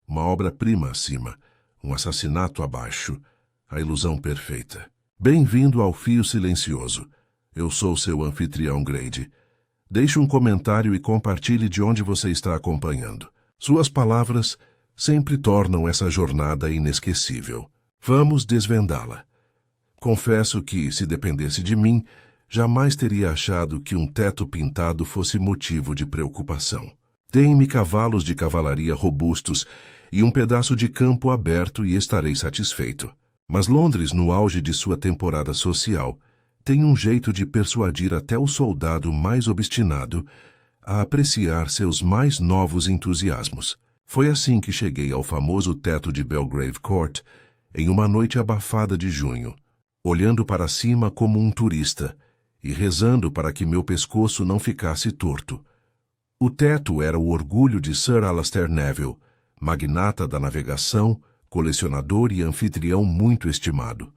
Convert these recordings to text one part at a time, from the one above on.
Uma obra-prima acima, um assassinato abaixo, a ilusão perfeita. Bem-vindo ao Fio Silencioso. Eu sou seu anfitrião Grady. Deixe um comentário e compartilhe de onde você está acompanhando. Suas palavras sempre tornam essa jornada inesquecível. Vamos desvendá-la. Confesso que, se dependesse de mim, jamais teria achado que um teto pintado fosse motivo de preocupação. Deem-me cavalos de cavalaria robustos e um pedaço de campo aberto e estarei satisfeito. Mas Londres, no auge de sua temporada social, tem um jeito de persuadir até o soldado mais obstinado a apreciar seus mais novos entusiasmos. Foi assim que cheguei ao famoso teto de Belgrave Court em uma noite abafada de junho, olhando para cima como um turista e rezando para que meu pescoço não ficasse torto. O teto era o orgulho de Sir Alastair Neville, magnata da navegação, colecionador e anfitrião muito estimado.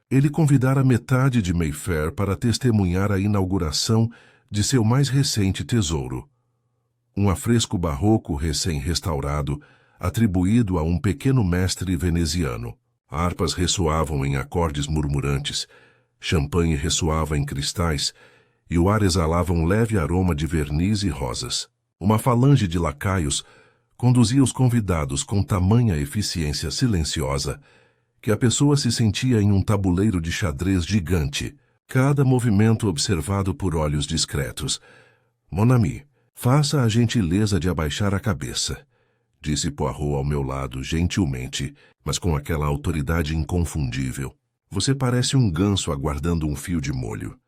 Ele convidara metade de Mayfair para testemunhar a inauguração de seu mais recente tesouro. Um afresco barroco recém-restaurado, atribuído a um pequeno mestre veneziano. Harpas ressoavam em acordes murmurantes, champanhe ressoava em cristais, e o ar exalava um leve aroma de verniz e rosas. Uma falange de lacaios conduzia os convidados com tamanha eficiência silenciosa que a pessoa se sentia em um tabuleiro de xadrez gigante, cada movimento observado por olhos discretos. Mon ami, faça a gentileza de abaixar a cabeça, disse Poirot ao meu lado gentilmente, mas com aquela autoridade inconfundível. Você parece um ganso aguardando um fio de molho.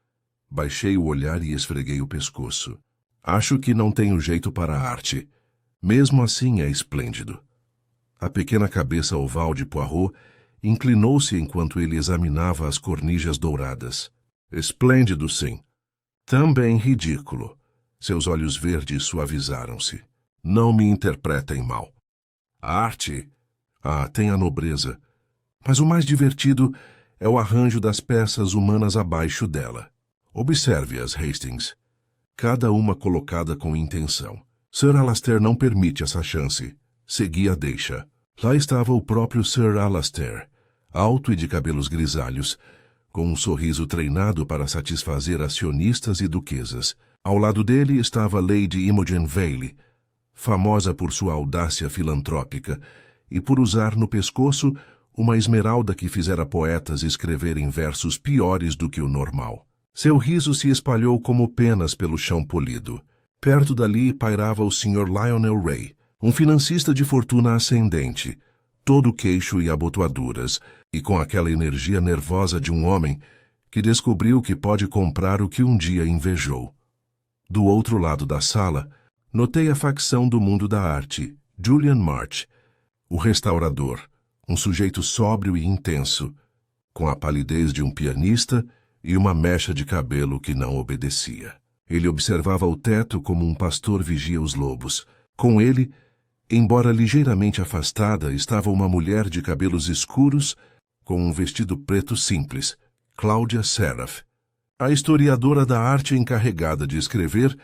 Baixei o olhar e esfreguei o pescoço. Acho que não tenho jeito para a arte. Mesmo assim é esplêndido. A pequena cabeça oval de Poirot inclinou-se enquanto ele examinava as cornijas douradas. Esplêndido, sim. Também ridículo. Seus olhos verdes suavizaram-se. Não me interpretem mal. A arte? Tem a nobreza. Mas o mais divertido é o arranjo das peças humanas abaixo dela. Observe-as, Hastings. Cada uma colocada com intenção. Sir Alastair não permite essa chance. Segui a deixa. Lá estava o próprio Sir Alastair, alto e de cabelos grisalhos, com um sorriso treinado para satisfazer acionistas e duquesas. Ao lado dele estava Lady Imogen Vale, famosa por sua audácia filantrópica e por usar no pescoço uma esmeralda que fizera poetas escreverem versos piores do que o normal. Seu riso se espalhou como penas pelo chão polido. Perto dali pairava o Sr. Lionel Ray, um financista de fortuna ascendente, todo queixo e abotoaduras, e com aquela energia nervosa de um homem que descobriu que pode comprar o que um dia invejou. Do outro lado da sala, notei a facção do mundo da arte, Julian March, o restaurador, um sujeito sóbrio e intenso, com a palidez de um pianista e uma mecha de cabelo que não obedecia. Ele observava o teto como um pastor vigia os lobos. Com ele, embora ligeiramente afastada, estava uma mulher de cabelos escuros com um vestido preto simples, Claudia Seraph, a historiadora da arte encarregada de escrever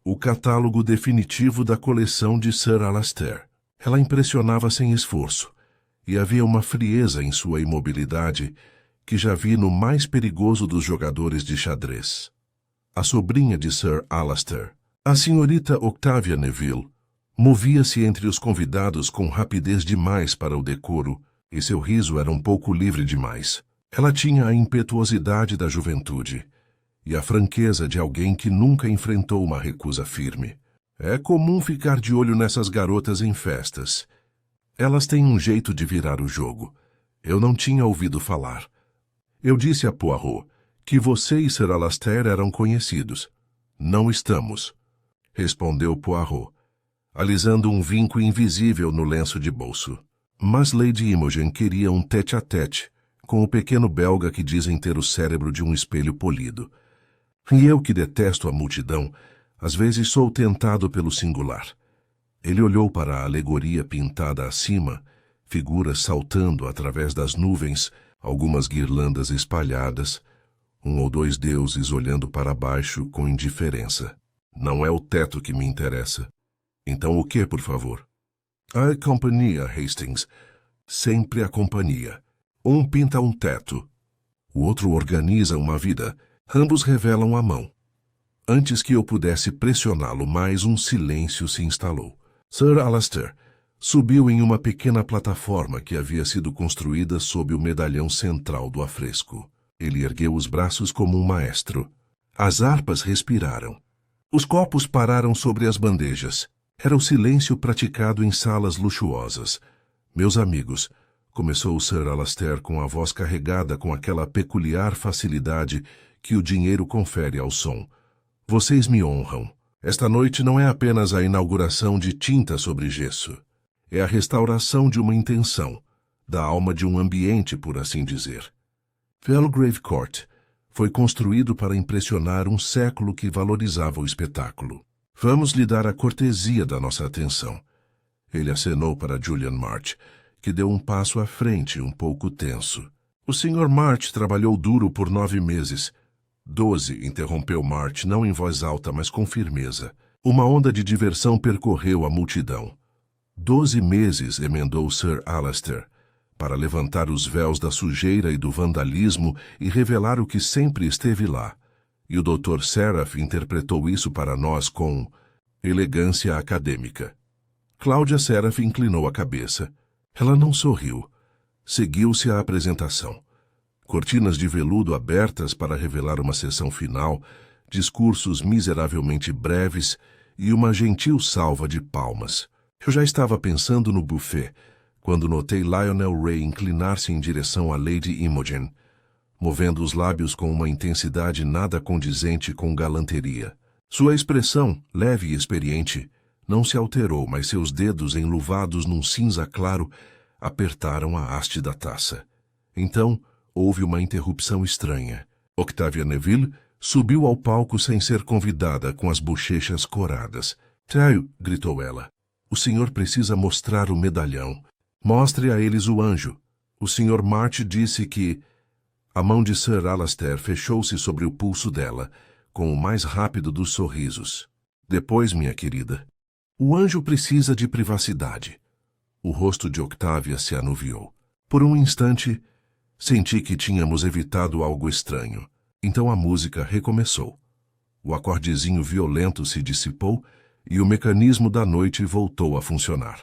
o catálogo definitivo da coleção de Sir Alastair. Ela impressionava sem esforço, e havia uma frieza em sua imobilidade que já vi no mais perigoso dos jogadores de xadrez. A sobrinha de Sir Alastair, a senhorita Octavia Neville, movia-se entre os convidados com rapidez demais para o decoro, e seu riso era um pouco livre demais. Ela tinha a impetuosidade da juventude e a franqueza de alguém que nunca enfrentou uma recusa firme. É comum ficar de olho nessas garotas em festas. Elas têm um jeito de virar o jogo. Eu não tinha ouvido falar. Eu disse a Poirot que você e Sir Alastair eram conhecidos. Não estamos, respondeu Poirot, alisando um vinco invisível no lenço de bolso. Mas Lady Imogen queria um tete-a-tete com o pequeno belga que dizem ter o cérebro de um espelho polido. E eu, que detesto a multidão, às vezes sou tentado pelo singular. Ele olhou para a alegoria pintada acima, figuras saltando através das nuvens, algumas guirlandas espalhadas, um ou dois deuses olhando para baixo com indiferença. Não é o teto que me interessa. Então o que, por favor? A companhia, Hastings. Sempre a companhia. Um pinta um teto. O outro organiza uma vida. Ambos revelam a mão. Antes que eu pudesse pressioná-lo mais, um silêncio se instalou. Sir Alastair subiu em uma pequena plataforma que havia sido construída sob o medalhão central do afresco. Ele ergueu os braços como um maestro. As harpas respiraram. Os copos pararam sobre as bandejas. Era o silêncio praticado em salas luxuosas. Meus amigos, começou o Sir Alastair com a voz carregada com aquela peculiar facilidade que o dinheiro confere ao som. Vocês me honram. Esta noite não é apenas a inauguração de tinta sobre gesso. É a restauração de uma intenção, da alma de um ambiente, por assim dizer. Belgrave Court foi construído para impressionar um século que valorizava o espetáculo. Vamos lhe dar a cortesia da nossa atenção. Ele acenou para Julian March, que deu um passo à frente, um pouco tenso. O Sr. March trabalhou duro por 9 meses. 12, interrompeu March, não em voz alta, mas com firmeza. Uma onda de diversão percorreu a multidão. 12 meses, emendou Sir Alastair, para levantar os véus da sujeira e do vandalismo e revelar o que sempre esteve lá. E o Dr. Seraph interpretou isso para nós com elegância acadêmica. Cláudia Seraph inclinou a cabeça. Ela não sorriu. Seguiu-se a apresentação. Cortinas de veludo abertas para revelar uma sessão final, discursos miseravelmente breves e uma gentil salva de palmas. Eu já estava pensando no buffet, quando notei Lionel Ray inclinar-se em direção a Lady Imogen, movendo os lábios com uma intensidade nada condizente com galanteria. Sua expressão, leve e experiente, não se alterou, mas seus dedos, enluvados num cinza claro, apertaram a haste da taça. Então, houve uma interrupção estranha. Octavia Neville subiu ao palco sem ser convidada, com as bochechas coradas. "Tio", gritou ela, "o senhor precisa mostrar o medalhão. Mostre a eles o anjo. O Sr. March disse que..." A mão de Sir Alastair fechou-se sobre o pulso dela, com o mais rápido dos sorrisos. "Depois, minha querida. O anjo precisa de privacidade." O rosto de Octavia se anuviou. Por um instante, senti que tínhamos evitado algo estranho. Então a música recomeçou. O acordezinho violento se dissipou e o mecanismo da noite voltou a funcionar.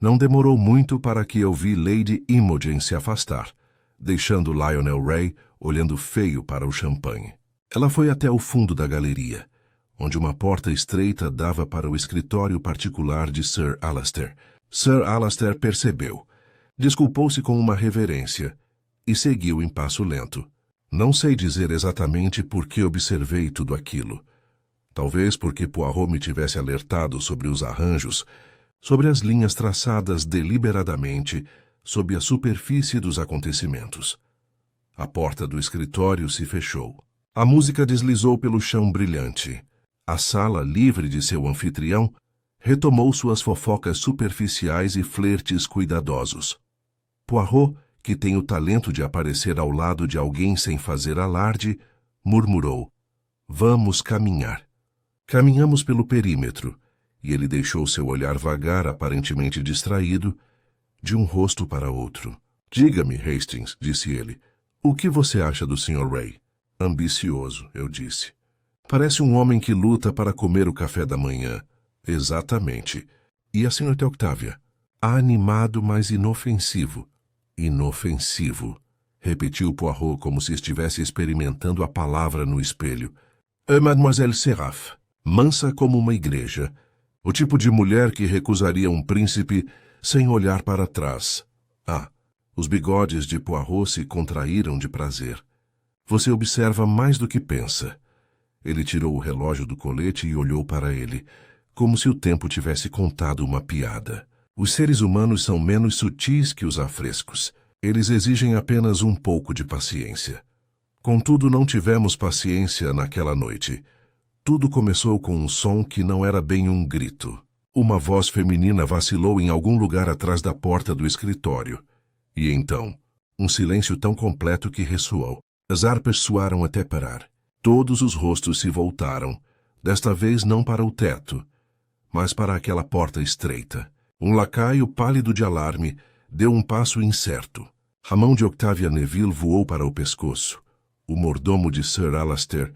Não demorou muito para que eu vi Lady Imogen se afastar, deixando Lionel Ray olhando feio para o champanhe. Ela foi até o fundo da galeria, onde uma porta estreita dava para o escritório particular de Sir Alastair. Sir Alastair percebeu. Desculpou-se com uma reverência e seguiu em passo lento. Não sei dizer exatamente por que observei tudo aquilo. Talvez porque Poirot me tivesse alertado sobre os arranjos, sobre as linhas traçadas deliberadamente sob a superfície dos acontecimentos. A porta do escritório se fechou. A música deslizou pelo chão brilhante. A sala, livre de seu anfitrião, retomou suas fofocas superficiais e flertes cuidadosos. Poirot, que tem o talento de aparecer ao lado de alguém sem fazer alarde, murmurou: "Vamos caminhar." Caminhamos pelo perímetro, e ele deixou seu olhar vagar, aparentemente distraído, de um rosto para outro. "Diga-me, Hastings", disse ele, "o que você acha do Sr. Ray?" "Ambicioso", eu disse. "Parece um homem que luta para comer o café da manhã." "Exatamente. E a Sra. Octavia?" "Animado, mas inofensivo." "Inofensivo", repetiu Poirot como se estivesse experimentando a palavra no espelho. "Mademoiselle Seraph, mansa como uma igreja. O tipo de mulher que recusaria um príncipe sem olhar para trás." Os bigodes de Poirot se contraíram de prazer. "Você observa mais do que pensa." Ele tirou o relógio do colete e olhou para ele, como se o tempo tivesse contado uma piada. "Os seres humanos são menos sutis que os afrescos. Eles exigem apenas um pouco de paciência." Contudo, não tivemos paciência naquela noite. Tudo começou com um som que não era bem um grito. Uma voz feminina vacilou em algum lugar atrás da porta do escritório. E então, um silêncio tão completo que ressoou. As harpas soaram até parar. Todos os rostos se voltaram, desta vez não para o teto, mas para aquela porta estreita. Um lacaio pálido de alarme deu um passo incerto. A mão de Octavia Neville voou para o pescoço. O mordomo de Sir Alastair,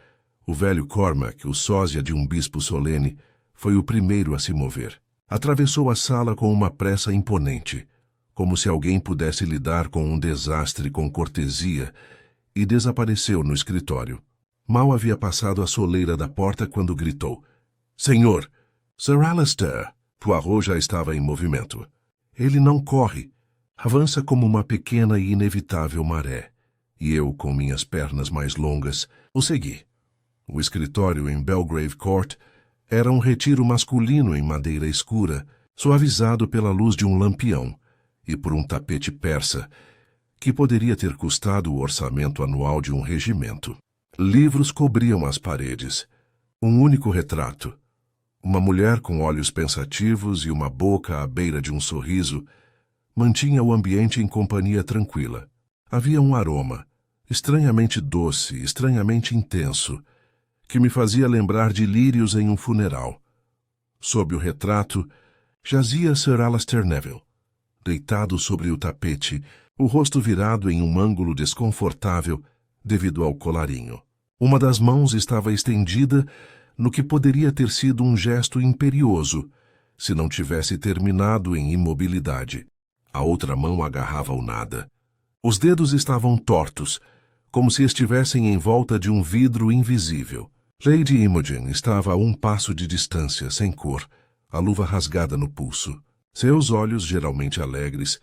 o velho Cormac, o sósia de um bispo solene, foi o primeiro a se mover. Atravessou a sala com uma pressa imponente, como se alguém pudesse lidar com um desastre com cortesia, e desapareceu no escritório. Mal havia passado a soleira da porta quando gritou: "Senhor! Sir Alastair!" Poirot já estava em movimento. Ele não corre. Avança como uma pequena e inevitável maré. E eu, com minhas pernas mais longas, o segui. O escritório em Belgrave Court era um retiro masculino em madeira escura, suavizado pela luz de um lampião e por um tapete persa, que poderia ter custado o orçamento anual de um regimento. Livros cobriam as paredes. Um único retrato. Uma mulher com olhos pensativos e uma boca à beira de um sorriso mantinha o ambiente em companhia tranquila. Havia um aroma, estranhamente doce, estranhamente intenso, que me fazia lembrar de lírios em um funeral. Sob o retrato, jazia Sir Alastair Neville, deitado sobre o tapete, o rosto virado em um ângulo desconfortável devido ao colarinho. Uma das mãos estava estendida no que poderia ter sido um gesto imperioso, se não tivesse terminado em imobilidade. A outra mão agarrava o nada. Os dedos estavam tortos, como se estivessem em volta de um vidro invisível. Lady Imogen estava a um passo de distância, sem cor, a luva rasgada no pulso. Seus olhos, geralmente alegres,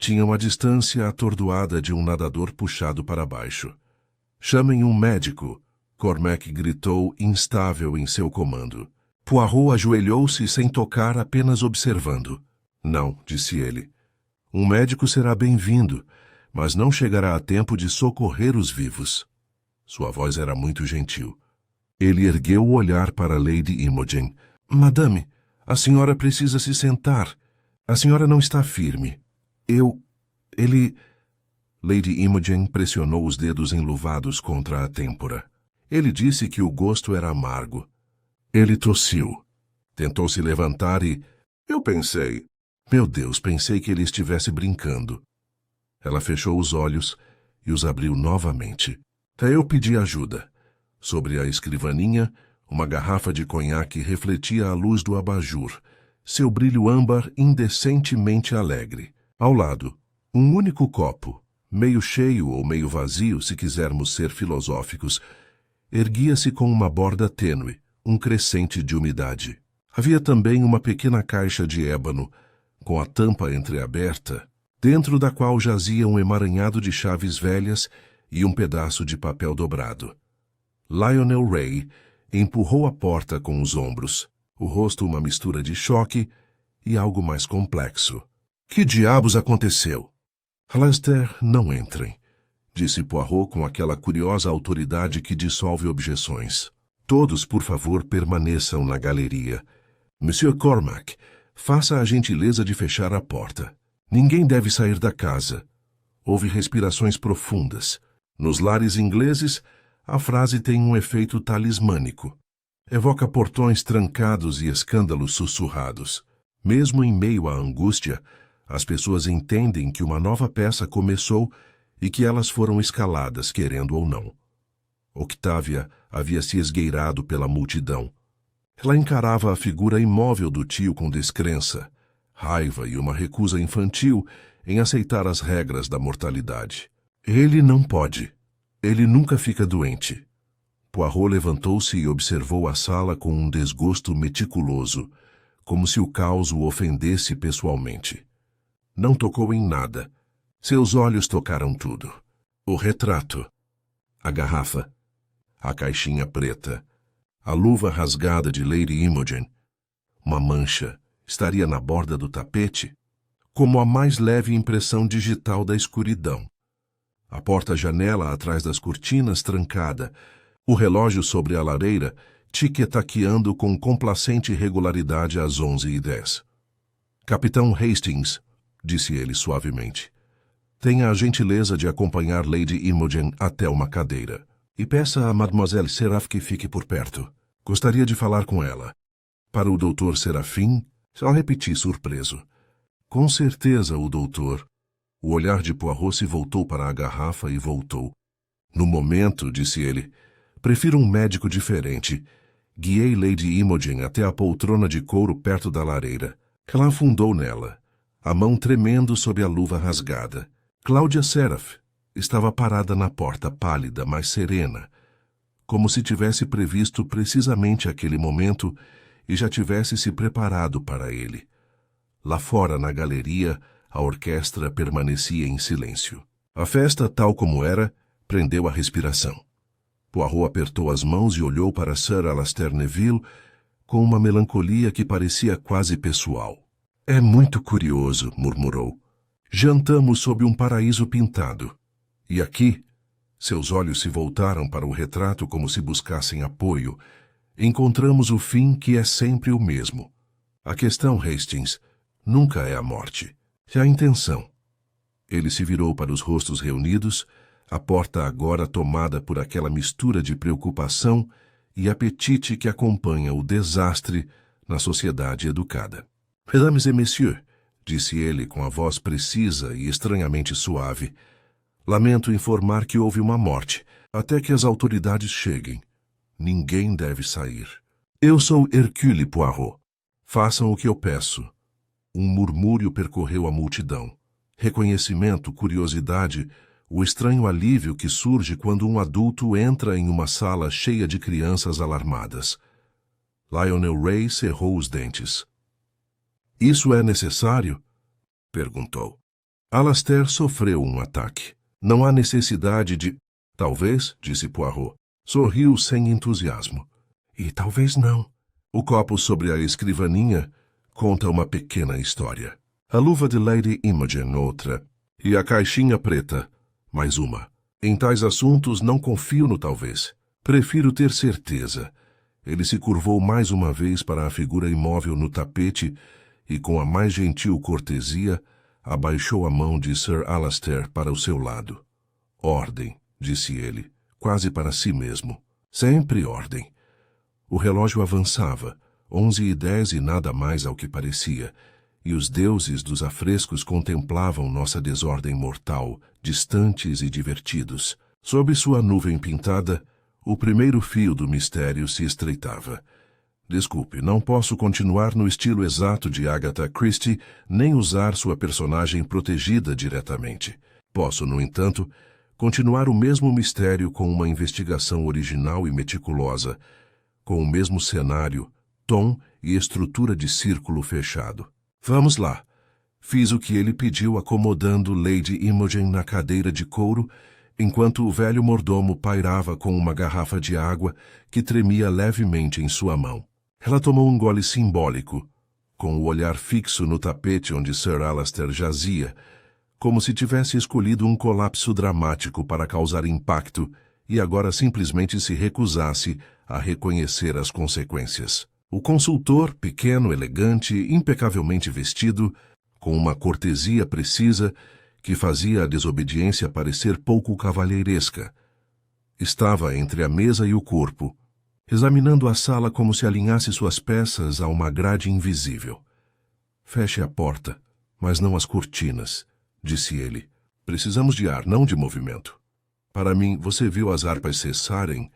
tinham a distância atordoada de um nadador puxado para baixo. "Chamem um médico!" Cormac gritou, instável em seu comando. Poirot ajoelhou-se sem tocar, apenas observando. "Não", disse ele. "Um médico será bem-vindo, mas não chegará a tempo de socorrer os vivos." Sua voz era muito gentil. Ele ergueu o olhar para Lady Imogen. "Madame, a senhora precisa se sentar. A senhora não está firme. Ele... Lady Imogen pressionou os dedos enluvados contra a têmpora. Ele disse que o gosto era amargo. Ele tossiu. Tentou se levantar e... Eu pensei... Meu Deus, pensei que ele estivesse brincando. Ela fechou os olhos e os abriu novamente. Até eu pedi ajuda. Sobre a escrivaninha, uma garrafa de conhaque refletia a luz do abajur, seu brilho âmbar indecentemente alegre. Ao lado, um único copo, meio cheio ou meio vazio, se quisermos ser filosóficos, erguia-se com uma borda tênue, um crescente de umidade. Havia também uma pequena caixa de ébano, com a tampa entreaberta, dentro da qual jazia um emaranhado de chaves velhas e um pedaço de papel dobrado. Lionel Ray empurrou a porta com os ombros, o rosto uma mistura de choque e algo mais complexo. "Que diabos aconteceu?" "Alastair, não entrem", disse Poirot com aquela curiosa autoridade que dissolve objeções. "Todos, por favor, permaneçam na galeria. Monsieur Cormac, faça a gentileza de fechar a porta. Ninguém deve sair da casa." Houve respirações profundas. Nos lares ingleses, a frase tem um efeito talismânico. Evoca portões trancados e escândalos sussurrados. Mesmo em meio à angústia, as pessoas entendem que uma nova peça começou e que elas foram escaladas, querendo ou não. Octavia havia se esgueirado pela multidão. Ela encarava a figura imóvel do tio com descrença, raiva e uma recusa infantil em aceitar as regras da mortalidade. "Ele não pode. Ele nunca fica doente." Poirot levantou-se e observou a sala com um desgosto meticuloso, como se o caos o ofendesse pessoalmente. Não tocou em nada. Seus olhos tocaram tudo. O retrato, a garrafa, a caixinha preta, a luva rasgada de Lady Imogen. Uma mancha estaria na borda do tapete, como a mais leve impressão digital da escuridão. A porta-janela atrás das cortinas trancada, o relógio sobre a lareira tic-taqueando com complacente regularidade às 11h10. "Capitão Hastings", disse ele suavemente, "tenha a gentileza de acompanhar Lady Imogen até uma cadeira. E peça a Mademoiselle Seraph que fique por perto. Gostaria de falar com ela." Para o Dr. Serafim, só repeti surpreso. Com certeza, o doutor. O olhar de Poirot se voltou para a garrafa e voltou. No momento, disse ele, prefiro um médico diferente. Guiei Lady Imogen até a poltrona de couro perto da lareira. Ela afundou nela, a mão tremendo sob a luva rasgada. Cláudia Seraph estava parada na porta, pálida, mas serena, como se tivesse previsto precisamente aquele momento e já tivesse se preparado para ele. Lá fora, na galeria, a orquestra permanecia em silêncio. A festa, tal como era, prendeu a respiração. Poirot apertou as mãos e olhou para Sir Alastair Neville com uma melancolia que parecia quase pessoal. É muito curioso, murmurou. Jantamos sob um paraíso pintado. E aqui, seus olhos se voltaram para o retrato como se buscassem apoio, encontramos o fim que é sempre o mesmo. A questão, Hastings, nunca é a morte, é a intenção. Ele se virou para os rostos reunidos, a porta agora tomada por aquela mistura de preocupação e apetite que acompanha o desastre na sociedade educada. Mesdames et messieurs, disse ele com a voz precisa e estranhamente suave, lamento informar que houve uma morte, até que as autoridades cheguem. Ninguém deve sair. Eu sou Hercule Poirot. Façam o que eu peço. Um murmúrio percorreu a multidão. Reconhecimento, curiosidade, o estranho alívio que surge quando um adulto entra em uma sala cheia de crianças alarmadas. Lionel Ray cerrou os dentes. Isso é necessário? Perguntou. Alastair sofreu um ataque. Não há necessidade de... Talvez, disse Poirot. Sorriu sem entusiasmo. E talvez não. O copo sobre a escrivaninha conta uma pequena história. A luva de Lady Imogen, outra. E a caixinha preta, mais uma. Em tais assuntos não confio no talvez. Prefiro ter certeza. Ele se curvou mais uma vez para a figura imóvel no tapete e, com a mais gentil cortesia, abaixou a mão de Sir Alastair para o seu lado. Ordem, disse ele, quase para si mesmo. Sempre ordem. O relógio avançava, 11h10 e nada mais ao que parecia, e os deuses dos afrescos contemplavam nossa desordem mortal, distantes e divertidos. Sob sua nuvem pintada, o primeiro fio do mistério se estreitava. Desculpe, não posso continuar no estilo exato de Agatha Christie, nem usar sua personagem protegida diretamente. Posso, no entanto, continuar o mesmo mistério com uma investigação original e meticulosa, com o mesmo cenário, tom e estrutura de círculo fechado. Vamos lá. Fiz o que ele pediu, acomodando Lady Imogen na cadeira de couro, enquanto o velho mordomo pairava com uma garrafa de água que tremia levemente em sua mão. Ela tomou um gole simbólico, com o olhar fixo no tapete onde Sir Alastair jazia, como se tivesse escolhido um colapso dramático para causar impacto e agora simplesmente se recusasse a reconhecer as consequências. O consultor, pequeno, elegante, impecavelmente vestido, com uma cortesia precisa que fazia a desobediência parecer pouco cavalheiresca, estava entre a mesa e o corpo, examinando a sala como se alinhasse suas peças a uma grade invisível. Feche a porta, mas não as cortinas, disse ele. Precisamos de ar, não de movimento. Para mim, você viu as harpas cessarem?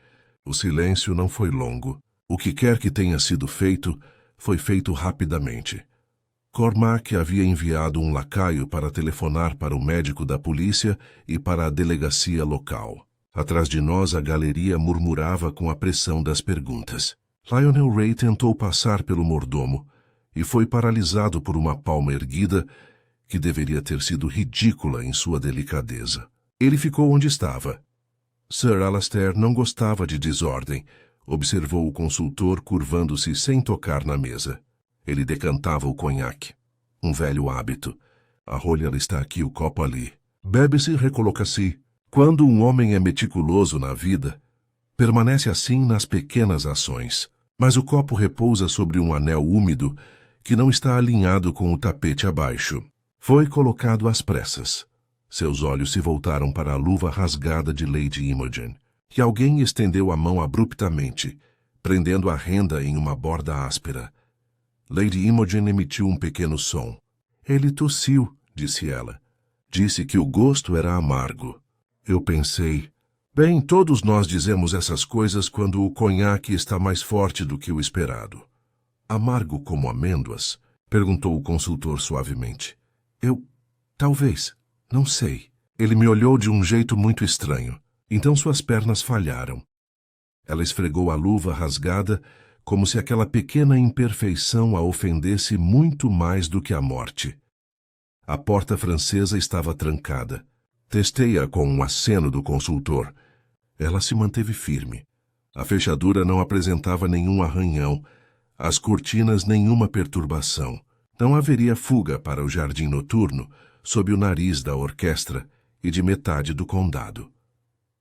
O silêncio não foi longo. O que quer que tenha sido feito, foi feito rapidamente. Cormac havia enviado um lacaio para telefonar para o médico da polícia e para a delegacia local. Atrás de nós, a galeria murmurava com a pressão das perguntas. Lionel Ray tentou passar pelo mordomo e foi paralisado por uma palma erguida que deveria ter sido ridícula em sua delicadeza. Ele ficou onde estava. Sir Alastair não gostava de desordem, observou o consultor curvando-se sem tocar na mesa. Ele decantava o conhaque. Um velho hábito. A rolha está aqui, o copo ali. Bebe-se e recoloca-se. Quando um homem é meticuloso na vida, permanece assim nas pequenas ações. Mas o copo repousa sobre um anel úmido que não está alinhado com o tapete abaixo. Foi colocado às pressas. Seus olhos se voltaram para a luva rasgada de Lady Imogen, e alguém estendeu a mão abruptamente, prendendo a renda em uma borda áspera. Lady Imogen emitiu um pequeno som. Ele tossiu, disse ela. Disse que o gosto era amargo. Eu pensei, bem, todos nós dizemos essas coisas quando o conhaque está mais forte do que o esperado. Amargo como amêndoas? Perguntou o consultor suavemente. Talvez, não sei. Ele me olhou de um jeito muito estranho. Então suas pernas falharam. Ela esfregou a luva rasgada, como se aquela pequena imperfeição a ofendesse muito mais do que a morte. A porta francesa estava trancada. Testei-a com um aceno do consultor. Ela se manteve firme. A fechadura não apresentava nenhum arranhão, as cortinas nenhuma perturbação. Não haveria fuga para o jardim noturno, sob o nariz da orquestra e de metade do condado.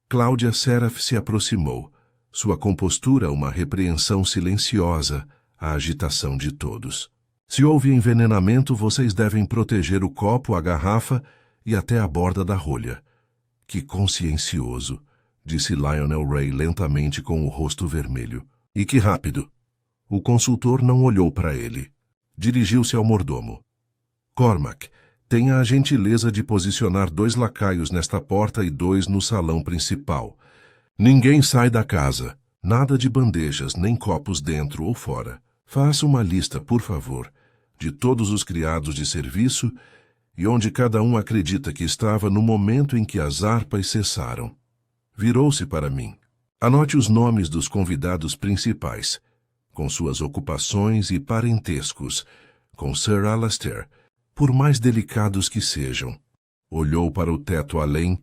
Cláudia Seraph se aproximou, sua compostura uma repreensão silenciosa à agitação de todos. Se houve envenenamento, vocês devem proteger o copo, a garrafa e até a borda da rolha. Que consciencioso, disse Lionel Ray lentamente com o rosto vermelho. E que rápido. O consultor não olhou para ele. Dirigiu-se ao mordomo. Cormac, tenha a gentileza de posicionar 2 lacaios nesta porta e 2 no salão principal. Ninguém sai da casa. Nada de bandejas, nem copos dentro ou fora. Faça uma lista, por favor, de todos os criados de serviço e onde cada um acredita que estava no momento em que as harpas cessaram. Virou-se para mim. Anote os nomes dos convidados principais, com suas ocupações e parentescos, com Sir Alastair, por mais delicados que sejam. Olhou para o teto além,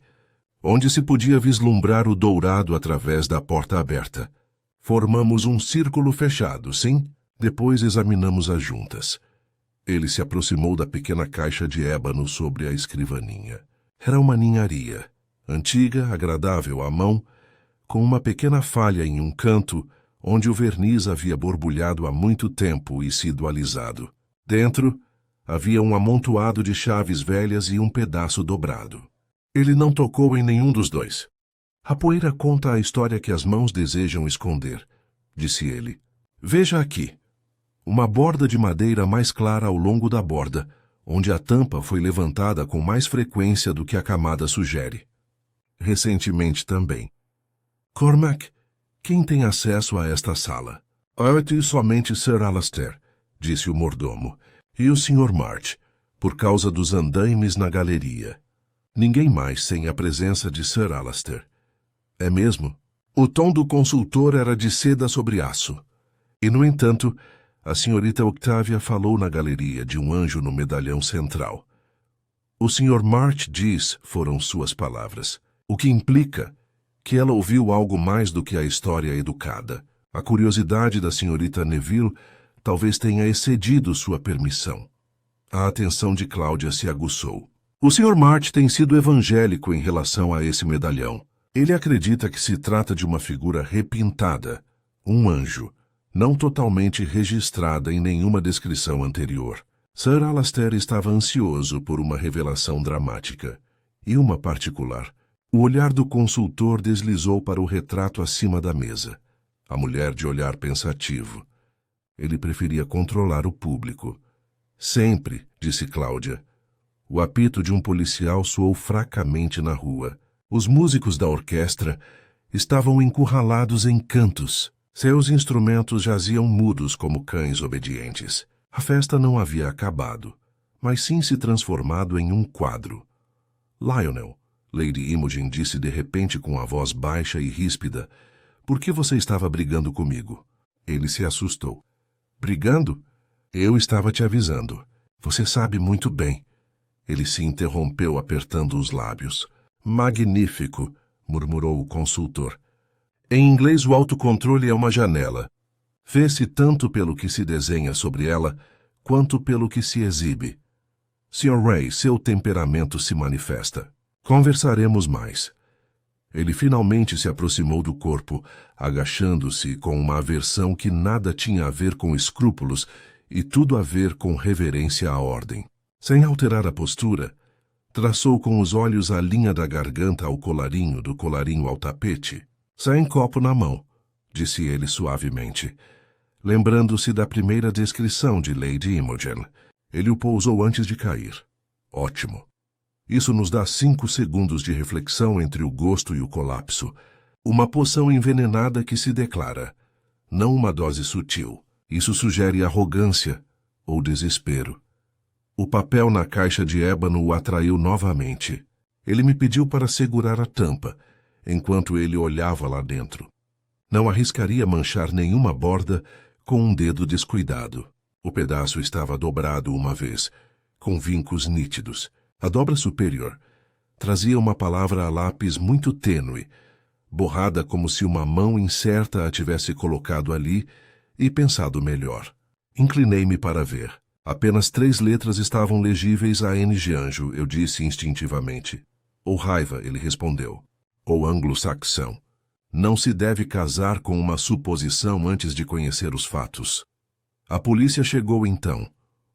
onde se podia vislumbrar o dourado através da porta aberta. Formamos um círculo fechado, sim? Depois examinamos as juntas. Ele se aproximou da pequena caixa de ébano sobre a escrivaninha. Era uma ninharia, antiga, agradável à mão, com uma pequena falha em um canto, onde o verniz havia borbulhado há muito tempo e sido alisado. Dentro, havia um amontoado de chaves velhas e um pedaço dobrado. Ele não tocou em nenhum dos 2. A poeira conta a história que as mãos desejam esconder, disse ele. Veja aqui. Uma borda de madeira mais clara ao longo da borda, onde a tampa foi levantada com mais frequência do que a camada sugere. Recentemente também. Cormac, quem tem acesso a esta sala? E somente Sir Alastair, disse o mordomo, e o Sr. March, por causa dos andaimes na galeria. Ninguém mais sem a presença de Sir Alastair. É mesmo? O tom do consultor era de seda sobre aço. E, no entanto, a senhorita Octavia falou na galeria de um anjo no medalhão central. O Sr. March diz, foram suas palavras, o que implica que ela ouviu algo mais do que a história educada. A curiosidade da senhorita Neville talvez tenha excedido sua permissão. A atenção de Cláudia se aguçou. O Sr. March tem sido evangélico em relação a esse medalhão. Ele acredita que se trata de uma figura repintada, um anjo, não totalmente registrada em nenhuma descrição anterior. Sir Alastair estava ansioso por uma revelação dramática, e uma particular. O olhar do consultor deslizou para o retrato acima da mesa. A mulher de olhar pensativo. Ele preferia controlar o público. Sempre, disse Cláudia. O apito de um policial soou fracamente na rua. Os músicos da orquestra estavam encurralados em cantos. Seus instrumentos jaziam mudos como cães obedientes. A festa não havia acabado, mas sim se transformado em um quadro. Lionel, Lady Imogen disse de repente com a voz baixa e ríspida, por que você estava brigando comigo? Ele se assustou. Brigando? Eu estava te avisando. Você sabe muito bem. Ele se interrompeu apertando os lábios. Magnífico, murmurou o consultor. Em inglês, o autocontrole é uma janela. Vê-se tanto pelo que se desenha sobre ela, quanto pelo que se exibe. Sr. Ray, seu temperamento se manifesta. Conversaremos mais. Ele finalmente se aproximou do corpo, agachando-se com uma aversão que nada tinha a ver com escrúpulos e tudo a ver com reverência à ordem. Sem alterar a postura, traçou com os olhos a linha da garganta ao colarinho, do colarinho ao tapete. Sem copo na mão, disse ele suavemente, lembrando-se da primeira descrição de Lady Imogen. Ele o pousou antes de cair. Ótimo. Isso nos dá 5 segundos de reflexão entre o gosto e o colapso. Uma poção envenenada que se declara, não uma dose sutil. Isso sugere arrogância ou desespero. O papel na caixa de ébano o atraiu novamente. Ele me pediu para segurar a tampa, enquanto ele olhava lá dentro. Não arriscaria manchar nenhuma borda com um dedo descuidado. O pedaço estava dobrado uma vez, com vincos nítidos. A dobra superior trazia uma palavra a lápis muito tênue, borrada como se uma mão incerta a tivesse colocado ali e pensado melhor. Inclinei-me para ver. Apenas 3 letras estavam legíveis a N de anjo, eu disse instintivamente. Ou raiva, ele respondeu. Ou anglo-saxão. Não se deve casar com uma suposição antes de conhecer os fatos. A polícia chegou então.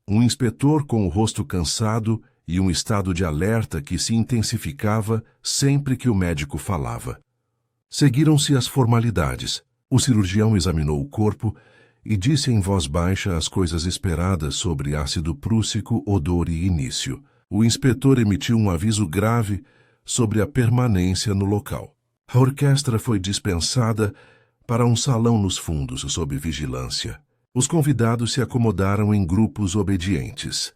Um inspetor com o rosto cansado e um estado de alerta que se intensificava sempre que o médico falava. Seguiram-se as formalidades. O cirurgião examinou o corpo e disse em voz baixa as coisas esperadas sobre ácido prússico, odor e início. O inspetor emitiu um aviso grave sobre a permanência no local. A orquestra foi dispensada para um salão nos fundos, sob vigilância. Os convidados se acomodaram em grupos obedientes.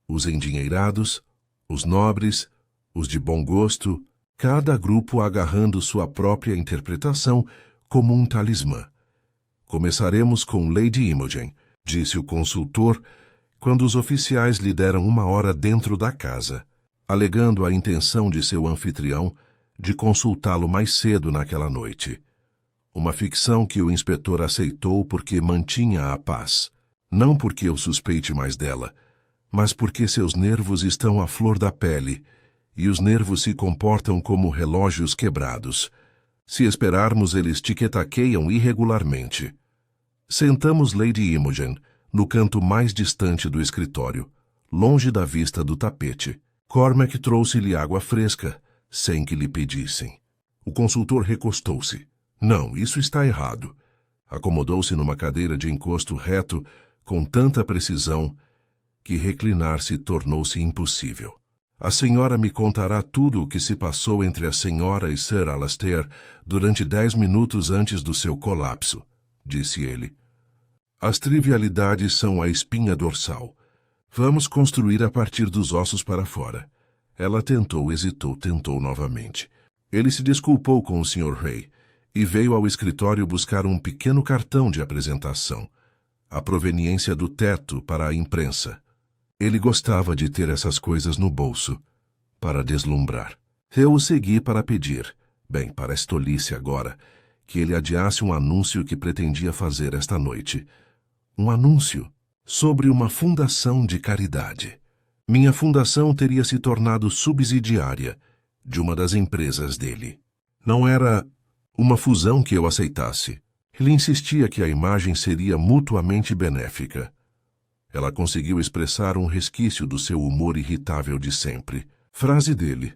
Os endinheirados, os nobres, os de bom gosto, cada grupo agarrando sua própria interpretação como um talismã. Começaremos com Lady Imogen, disse o consultor, quando os oficiais lhe deram 1 hora dentro da casa, alegando a intenção de seu anfitrião de consultá-lo mais cedo naquela noite. Uma ficção que o inspetor aceitou porque mantinha a paz. Não porque eu suspeite mais dela, mas porque seus nervos estão à flor da pele, e os nervos se comportam como relógios quebrados. Se esperarmos, eles tiquetaqueiam irregularmente. Sentamos Lady Imogen no canto mais distante do escritório, longe da vista do tapete. Cormac trouxe-lhe água fresca, sem que lhe pedissem. O consultor recostou-se. Não, isso está errado. Acomodou-se numa cadeira de encosto reto com tanta precisão que reclinar-se tornou-se impossível. A senhora me contará tudo o que se passou entre a senhora e Sir Alastair durante 10 minutos antes do seu colapso, disse ele. As trivialidades são a espinha dorsal. Vamos construir a partir dos ossos para fora. Ela tentou, hesitou, tentou novamente. Ele se desculpou com o Sr. Ray e veio ao escritório buscar um pequeno cartão de apresentação, a proveniência do teto para a imprensa. Ele gostava de ter essas coisas no bolso, para deslumbrar. Eu o segui para pedir, bem, parece tolice agora, que ele adiasse um anúncio que pretendia fazer esta noite. Um anúncio sobre uma fundação de caridade. Minha fundação teria se tornado subsidiária de uma das empresas dele. Não era uma fusão que eu aceitasse. Ele insistia que a imagem seria mutuamente benéfica. Ela conseguiu expressar um resquício do seu humor irritável de sempre. Frase dele.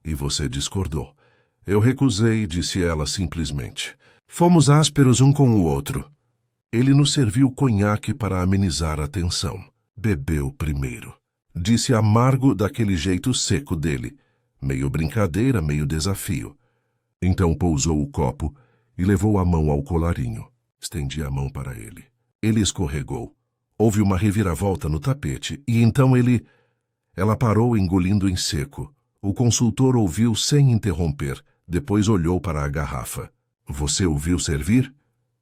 E você discordou. Eu recusei, disse ela simplesmente. Fomos ásperos um com o outro. Ele nos serviu conhaque para amenizar a tensão. Bebeu primeiro. Disse amargo daquele jeito seco dele. Meio brincadeira, meio desafio. Então pousou o copo e levou a mão ao colarinho. Estendi a mão para ele. Ele escorregou. Houve uma reviravolta no tapete, e então Ela parou engolindo em seco. O consultor ouviu sem interromper, depois olhou para a garrafa. Você o viu servir?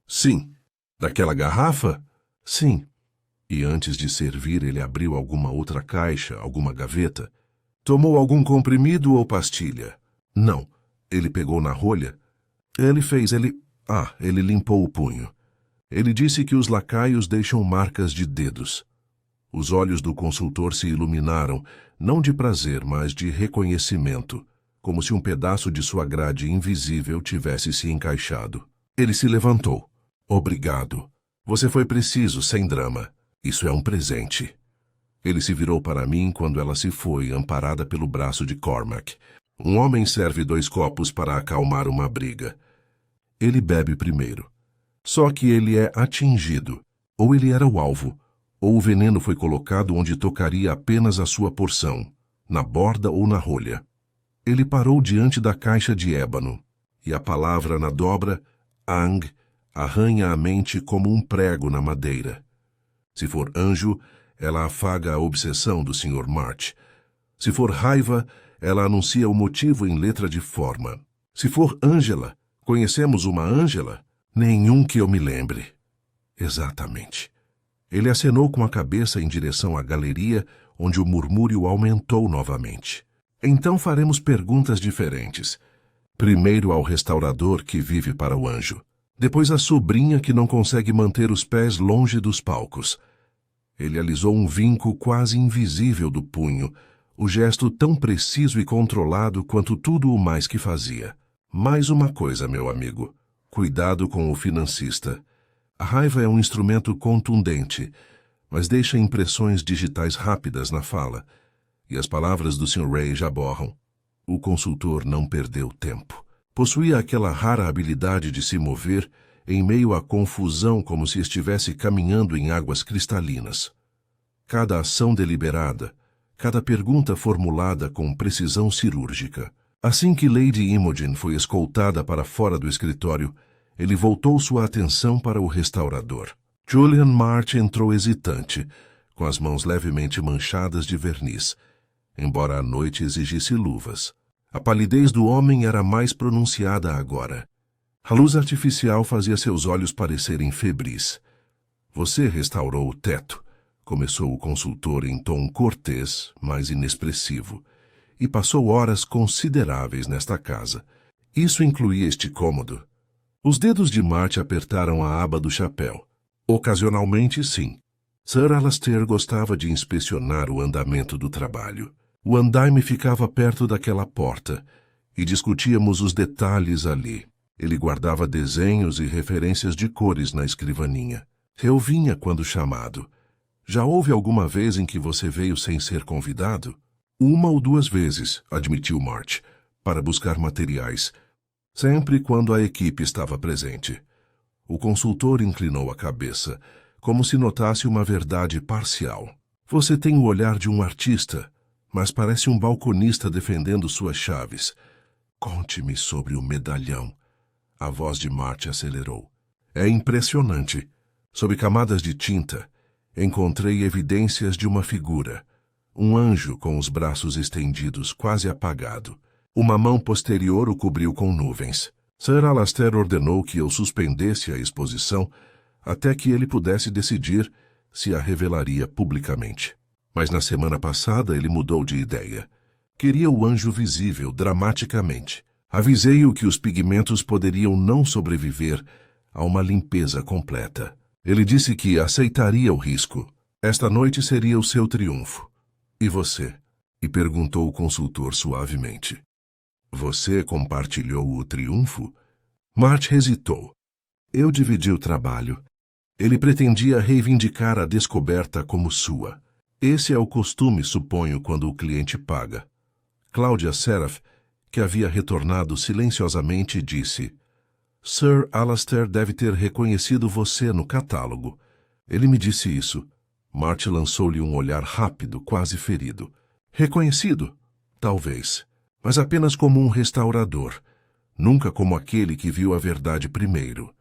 Sim. Daquela garrafa? Sim. E antes de servir, ele abriu alguma outra caixa, alguma gaveta? Tomou algum comprimido ou pastilha? Não. Ele pegou na rolha? Ele limpou o punho. Ele disse que os lacaios deixam marcas de dedos. Os olhos do consultor se iluminaram, não de prazer, mas de reconhecimento, como se um pedaço de sua grade invisível tivesse se encaixado. Ele se levantou. Obrigado. Você foi preciso, sem drama. Isso é um presente. Ele se virou para mim quando ela se foi, amparada pelo braço de Cormac. Um homem serve 2 copos para acalmar uma briga. Ele bebe primeiro. Só que ele é atingido. Ou ele era o alvo, Ou o veneno foi colocado onde tocaria apenas a sua porção, na borda ou na rolha. Ele parou diante da caixa de ébano, e a palavra na dobra, Ang, arranha a mente como um prego na madeira. Se for anjo, ela afaga a obsessão do Sr. March. Se for raiva, ela anuncia o motivo em letra de forma. Se for Ângela, conhecemos uma Ângela? Nenhum que eu me lembre. Exatamente. Ele acenou com a cabeça em direção à galeria, onde o murmúrio aumentou novamente. Então faremos perguntas diferentes. Primeiro ao restaurador que vive para o anjo. Depois à sobrinha que não consegue manter os pés longe dos palcos. Ele alisou um vinco quase invisível do punho, o gesto tão preciso e controlado quanto tudo o mais que fazia. Mais uma coisa, meu amigo. Cuidado com o financista. A raiva é um instrumento contundente, mas deixa impressões digitais rápidas na fala, e as palavras do Sr. Ray já borram. O consultor não perdeu tempo. Possuía aquela rara habilidade de se mover em meio à confusão como se estivesse caminhando em águas cristalinas. Cada ação deliberada, cada pergunta formulada com precisão cirúrgica. Assim que Lady Imogen foi escoltada para fora do escritório, ele voltou sua atenção para o restaurador. Julian March entrou hesitante, com as mãos levemente manchadas de verniz, embora a noite exigisse luvas. A palidez do homem era mais pronunciada agora. A luz artificial fazia seus olhos parecerem febris. Você restaurou o teto, começou o consultor em tom cortês, mas inexpressivo, e passou horas consideráveis nesta casa. Isso incluía este cômodo. Os dedos de March apertaram a aba do chapéu. Ocasionalmente, sim. Sir Alastair gostava de inspecionar o andamento do trabalho. O andaime ficava perto daquela porta, e discutíamos os detalhes ali. Ele guardava desenhos e referências de cores na escrivaninha. Eu vinha quando chamado. Já houve alguma vez em que você veio sem ser convidado? Uma ou duas vezes, admitiu March, para buscar materiais. Sempre quando a equipe estava presente. O consultor inclinou a cabeça, como se notasse uma verdade parcial. Você tem o olhar de um artista, mas parece um balconista defendendo suas chaves. Conte-me sobre o medalhão. A voz de March acelerou. É impressionante. Sob camadas de tinta, encontrei evidências de uma figura. Um anjo com os braços estendidos, quase apagado. Uma mão posterior o cobriu com nuvens. Sir Alastair ordenou que eu suspendesse a exposição até que ele pudesse decidir se a revelaria publicamente. Mas na semana passada ele mudou de ideia. Queria o anjo visível, dramaticamente. Avisei-o que os pigmentos poderiam não sobreviver a uma limpeza completa. Ele disse que aceitaria o risco. Esta noite seria o seu triunfo. E você? E perguntou o consultor suavemente. Você compartilhou o triunfo? March hesitou. Eu dividi o trabalho. Ele pretendia reivindicar a descoberta como sua. Esse é o costume, suponho, quando o cliente paga. Cláudia Seraph, que havia retornado silenciosamente, disse: Sir Alastair deve ter reconhecido você no catálogo. Ele me disse isso. March lançou-lhe um olhar rápido, quase ferido. Reconhecido? Talvez. Mas apenas como um restaurador. Nunca como aquele que viu a verdade primeiro.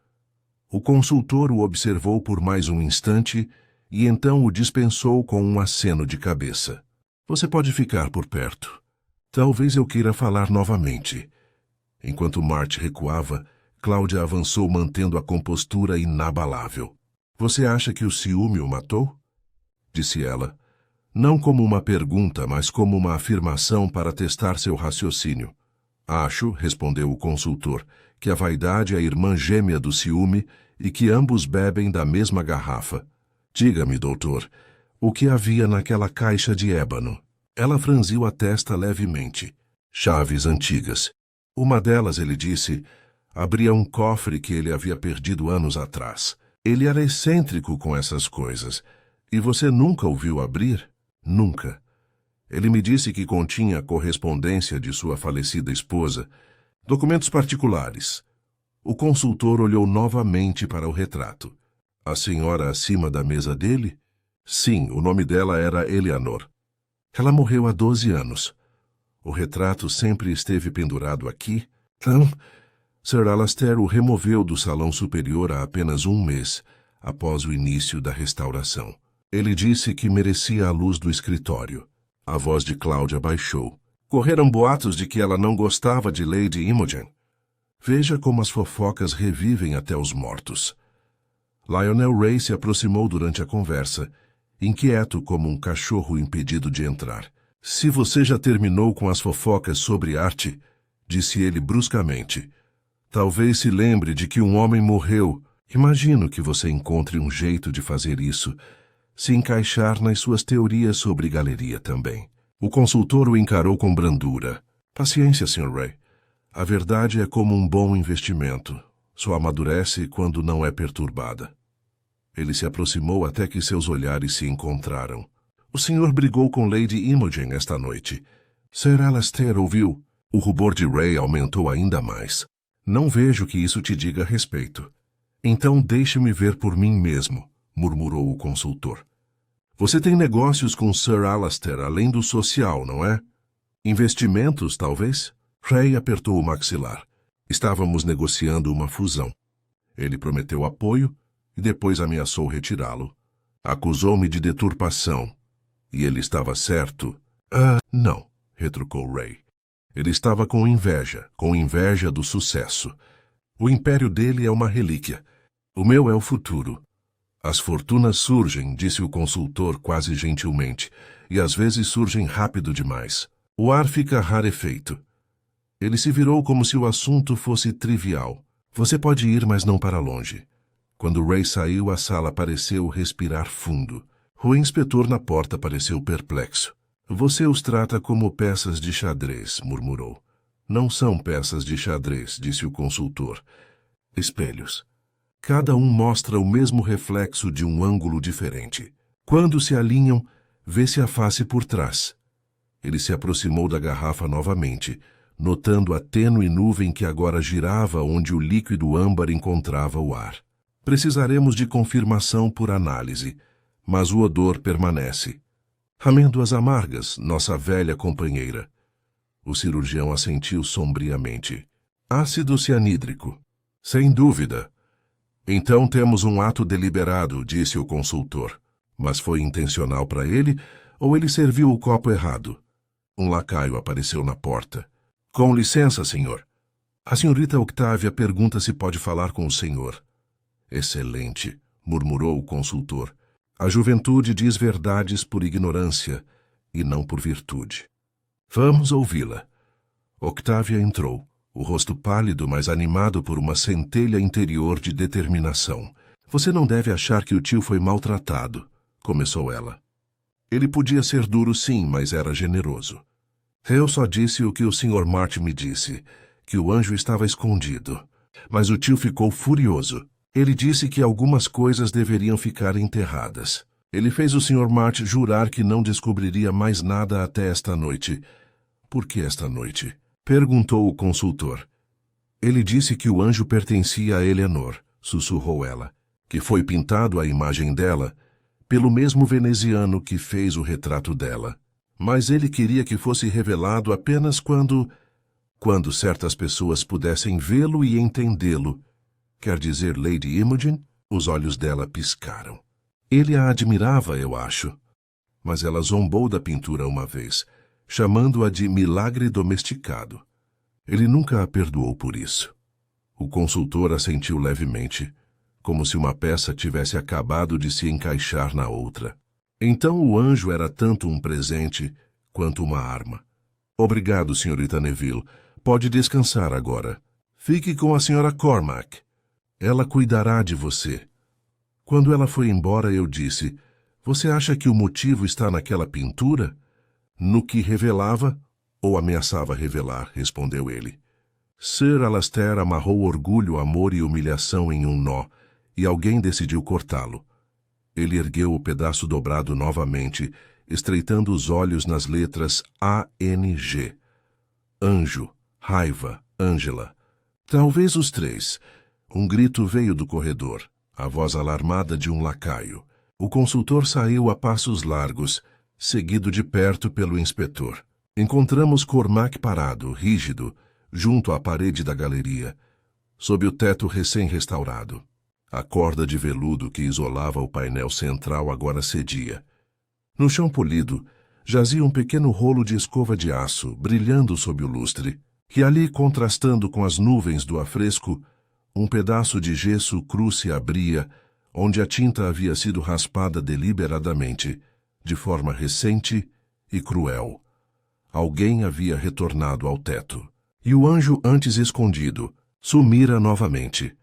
O consultor o observou por mais um instante e então o dispensou com um aceno de cabeça. Você pode ficar por perto. Talvez eu queira falar novamente. Enquanto March recuava, Cláudia avançou mantendo a compostura inabalável. Você acha que o ciúme o matou? Disse ela. Não como uma pergunta, mas como uma afirmação para testar seu raciocínio. Acho, respondeu o consultor, que a vaidade é a irmã gêmea do ciúme e que ambos bebem da mesma garrafa. Diga-me, doutor, o que havia naquela caixa de ébano? Ela franziu a testa levemente. Chaves antigas. Uma delas, ele disse, abria um cofre que ele havia perdido anos atrás. Ele era excêntrico com essas coisas. E você nunca o viu abrir? Nunca. Ele me disse que continha a correspondência de sua falecida esposa, documentos particulares. O consultor olhou novamente para o retrato. A senhora acima da mesa dele? Sim, o nome dela era Eleanor. Ela morreu há 12 anos. O retrato sempre esteve pendurado aqui. Então, Sir Alastair o removeu do salão superior há apenas um mês, após o início da restauração. Ele disse que merecia a luz do escritório. A voz de Cláudia baixou. Correram boatos de que ela não gostava de Lady Imogen. Veja como as fofocas revivem até os mortos. Lionel Ray se aproximou durante a conversa, inquieto como um cachorro impedido de entrar. Se você já terminou com as fofocas sobre arte, disse ele bruscamente, talvez se lembre de que um homem morreu. Imagino que você encontre um jeito de fazer isso, se encaixar nas suas teorias sobre galeria também. O consultor o encarou com brandura. Paciência, Sr. Ray. A verdade é como um bom investimento. Só amadurece quando não é perturbada. Ele se aproximou até que seus olhares se encontraram. O senhor brigou com Lady Imogen esta noite. Sir Alastair ouviu. O rubor de Ray aumentou ainda mais. Não vejo que isso te diga a respeito. Então deixe-me ver por mim mesmo, murmurou o consultor. Você tem negócios com Sir Alastair além do social, não é? Investimentos, talvez? Ray apertou o maxilar. Estávamos negociando uma fusão. Ele prometeu apoio e depois ameaçou retirá-lo. Acusou-me de deturpação. E ele estava certo? Não, retrucou Ray. Ele estava com inveja do sucesso. O império dele é uma relíquia. O meu é o futuro. As fortunas surgem, disse o consultor quase gentilmente, e às vezes surgem rápido demais. O ar fica rarefeito. Ele se virou como se o assunto fosse trivial. Você pode ir, mas não para longe. Quando Ray saiu, a sala pareceu respirar fundo. O inspetor na porta pareceu perplexo. Você os trata como peças de xadrez, murmurou. Não são peças de xadrez, disse o consultor. Espelhos. Cada um mostra o mesmo reflexo de um ângulo diferente. Quando se alinham, vê-se a face por trás. Ele se aproximou da garrafa novamente, notando a tênue nuvem que agora girava onde o líquido âmbar encontrava o ar. Precisaremos de confirmação por análise, mas o odor permanece. Amêndoas amargas, nossa velha companheira. O cirurgião assentiu sombriamente. Ácido cianídrico. Sem dúvida. Então temos um ato deliberado, disse o consultor. Mas foi intencional para ele, ou ele serviu o copo errado? Um lacaio apareceu na porta. Com licença, senhor. A senhorita Octávia pergunta se pode falar com o senhor. Excelente, murmurou o consultor. A juventude diz verdades por ignorância e não por virtude. Vamos ouvi-la. Octávia entrou, o rosto pálido, mas animado por uma centelha interior de determinação. Você não deve achar que o tio foi maltratado, começou ela. Ele podia ser duro sim, mas era generoso. Eu só disse o que o Sr. Martin me disse, que o anjo estava escondido. Mas o tio ficou furioso. Ele disse que algumas coisas deveriam ficar enterradas. Ele fez o Sr. Martin jurar que não descobriria mais nada até esta noite. Por que esta noite? Perguntou o consultor. Ele disse que o anjo pertencia a Eleanor, sussurrou ela, que foi pintado a imagem dela pelo mesmo veneziano que fez o retrato dela. Mas ele queria que fosse revelado apenas quando certas pessoas pudessem vê-lo e entendê-lo. Quer dizer, Lady Imogen? Os olhos dela piscaram. Ele a admirava, eu acho. Mas ela zombou da pintura uma vez, chamando-a de milagre domesticado. Ele nunca a perdoou por isso. O consultor assentiu levemente, como se uma peça tivesse acabado de se encaixar na outra. Então o anjo era tanto um presente quanto uma arma. Obrigado, senhorita Neville. Pode descansar agora. Fique com a senhora Cormac. Ela cuidará de você. Quando ela foi embora, eu disse, você acha que o motivo está naquela pintura? No que revelava ou ameaçava revelar, respondeu ele. Sir Alastair amarrou orgulho, amor e humilhação em um nó, e alguém decidiu cortá-lo. Ele ergueu o pedaço dobrado novamente, estreitando os olhos nas letras A-N-G. Anjo, raiva, Ângela. Talvez os três. Um grito veio do corredor, a voz alarmada de um lacaio. O consultor saiu a passos largos, seguido de perto pelo inspetor. Encontramos Cormac parado, rígido, junto à parede da galeria, sob o teto recém-restaurado. A corda de veludo que isolava o painel central agora cedia. No chão polido, jazia um pequeno rolo de escova de aço, brilhando sob o lustre, que ali, contrastando com as nuvens do afresco, um pedaço de gesso cru se abria, onde a tinta havia sido raspada deliberadamente, de forma recente e cruel. Alguém havia retornado ao teto. E o anjo, antes escondido, sumira novamente.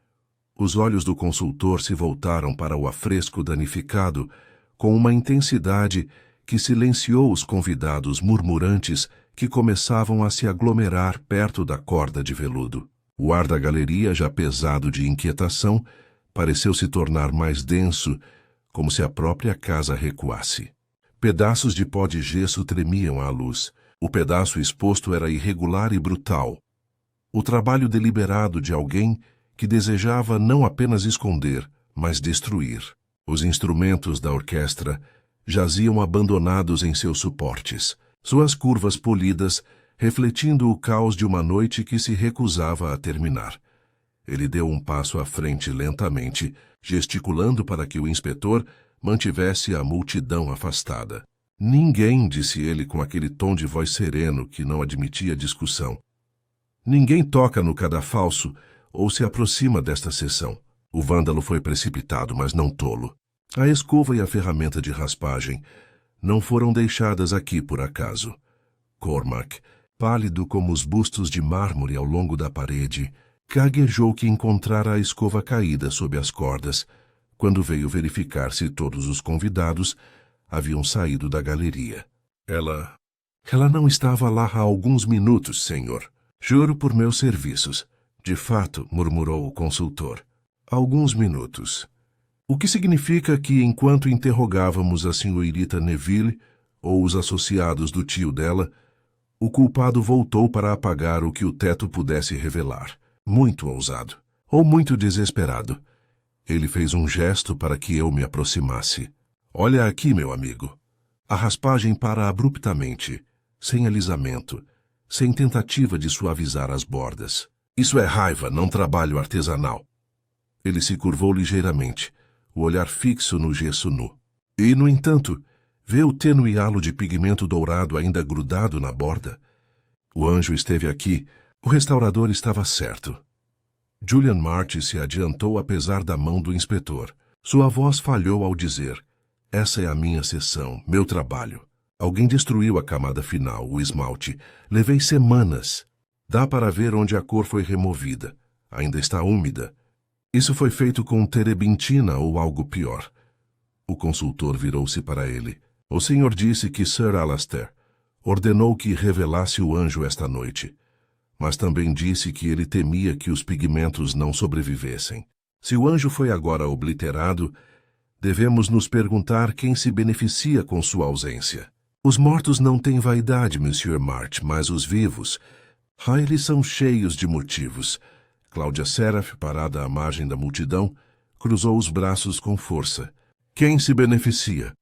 Os olhos do consultor se voltaram para o afresco danificado com uma intensidade que silenciou os convidados murmurantes que começavam a se aglomerar perto da corda de veludo. O ar da galeria, já pesado de inquietação, pareceu se tornar mais denso, como se a própria casa recuasse. Pedaços de pó de gesso tremiam à luz. O pedaço exposto era irregular e brutal. O trabalho deliberado de alguém que desejava não apenas esconder, mas destruir. Os instrumentos da orquestra jaziam abandonados em seus suportes, suas curvas polidas refletindo o caos de uma noite que se recusava a terminar. Ele deu um passo à frente lentamente, gesticulando para que o inspetor mantivesse a multidão afastada. Ninguém, disse ele com aquele tom de voz sereno que não admitia discussão. Ninguém toca no cadafalso ou se aproxima desta sessão. O vândalo foi precipitado, mas não tolo. A escova e a ferramenta de raspagem não foram deixadas aqui por acaso. Cormac, pálido como os bustos de mármore ao longo da parede, gaguejou que encontrara a escova caída sob as cordas, quando veio verificar se todos os convidados haviam saído da galeria. Ela não estava lá há alguns minutos, senhor. Juro por meus serviços. De fato, murmurou o consultor. Alguns minutos. O que significa que, enquanto interrogávamos a senhorita Neville, ou os associados do tio dela, o culpado voltou para apagar o que o teto pudesse revelar. Muito ousado. Ou muito desesperado. Ele fez um gesto para que eu me aproximasse. Olha aqui, meu amigo. A raspagem para abruptamente, sem alisamento, sem tentativa de suavizar as bordas. Isso é raiva, não trabalho artesanal. Ele se curvou ligeiramente, o olhar fixo no gesso nu. E, no entanto, vê o tênue halo de pigmento dourado ainda grudado na borda? O anjo esteve aqui. O restaurador estava certo. Julian March se adiantou apesar da mão do inspetor. Sua voz falhou ao dizer: essa é a minha sessão, meu trabalho. Alguém destruiu a camada final, o esmalte. Levei semanas. Dá para ver onde a cor foi removida. Ainda está úmida. Isso foi feito com terebintina ou algo pior. O consultor virou-se para ele. O senhor disse que Sir Alastair ordenou que revelasse o anjo esta noite, mas também disse que ele temia que os pigmentos não sobrevivessem. Se o anjo foi agora obliterado, devemos nos perguntar quem se beneficia com sua ausência. Os mortos não têm vaidade, Monsieur March, mas os vivos. Eles são cheios de motivos. Cláudia Seraph, parada à margem da multidão, cruzou os braços com força. Quem se beneficia?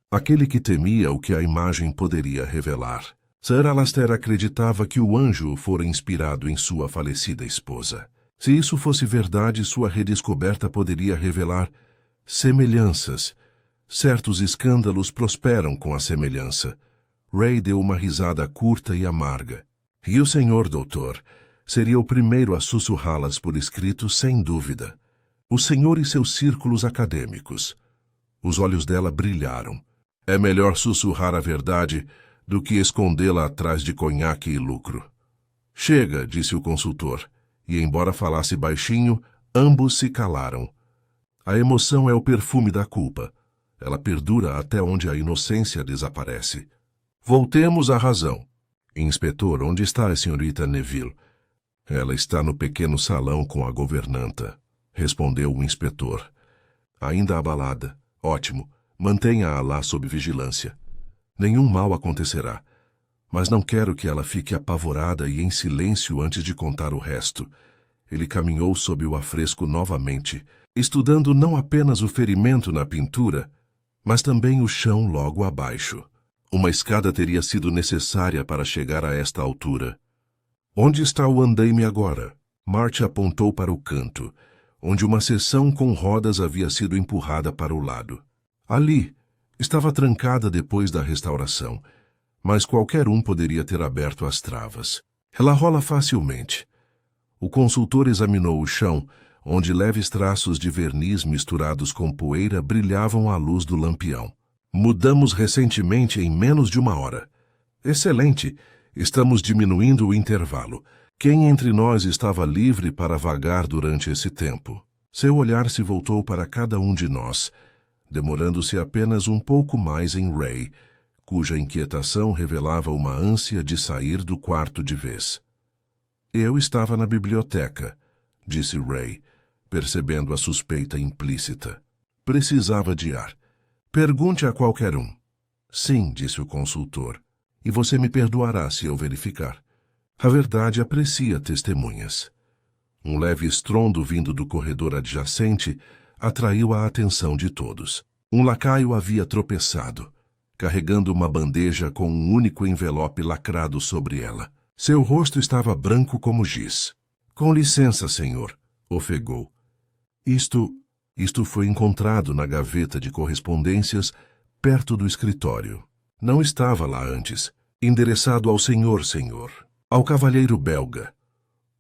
Aquele que temia o que a imagem poderia revelar. Sir Alastair acreditava que o anjo fora inspirado em sua falecida esposa. Se isso fosse verdade, sua redescoberta poderia revelar semelhanças. Certos escândalos prosperam com a semelhança. Ray deu uma risada curta e amarga. E o senhor, doutor, seria o primeiro a sussurrá-las por escrito, sem dúvida. O senhor e seus círculos acadêmicos. Os olhos dela brilharam. É melhor sussurrar a verdade do que escondê-la atrás de conhaque e lucro. Chega, disse o consultor, e embora falasse baixinho, ambos se calaram. A emoção é o perfume da culpa. Ela perdura até onde a inocência desaparece. Voltemos à razão. Inspetor, onde está a senhorita Neville? Ela está no pequeno salão com a governanta, respondeu o inspetor. Ainda abalada. Ótimo. Mantenha-a lá sob vigilância. Nenhum mal acontecerá. Mas não quero que ela fique apavorada e em silêncio antes de contar o resto. Ele caminhou sob o afresco novamente, estudando não apenas o ferimento na pintura, mas também o chão logo abaixo. Uma escada teria sido necessária para chegar a esta altura. Onde está o andaime agora? Marty apontou para o canto, onde uma seção com rodas havia sido empurrada para o lado. Ali, estava trancada depois da restauração, mas qualquer um poderia ter aberto as travas. Ela rola facilmente. O consultor examinou o chão, onde leves traços de verniz misturados com poeira brilhavam à luz do lampião. Mudamos recentemente em menos de 1 hora. Excelente! Estamos diminuindo o intervalo. Quem entre nós estava livre para vagar durante esse tempo? Seu olhar se voltou para cada um de nós, demorando-se apenas um pouco mais em Ray, cuja inquietação revelava uma ânsia de sair do quarto de vez. Eu estava na biblioteca, disse Ray, percebendo a suspeita implícita. Precisava de ar. Pergunte a qualquer um. Sim, disse o consultor, e você me perdoará se eu verificar. A verdade aprecia testemunhas. Um leve estrondo vindo do corredor adjacente atraiu a atenção de todos. Um lacaio havia tropeçado, carregando uma bandeja com um único envelope lacrado sobre ela. Seu rosto estava branco como giz. Com licença, senhor, ofegou. Isto foi encontrado na gaveta de correspondências perto do escritório. Não estava lá antes. Endereçado ao senhor, ao cavalheiro belga.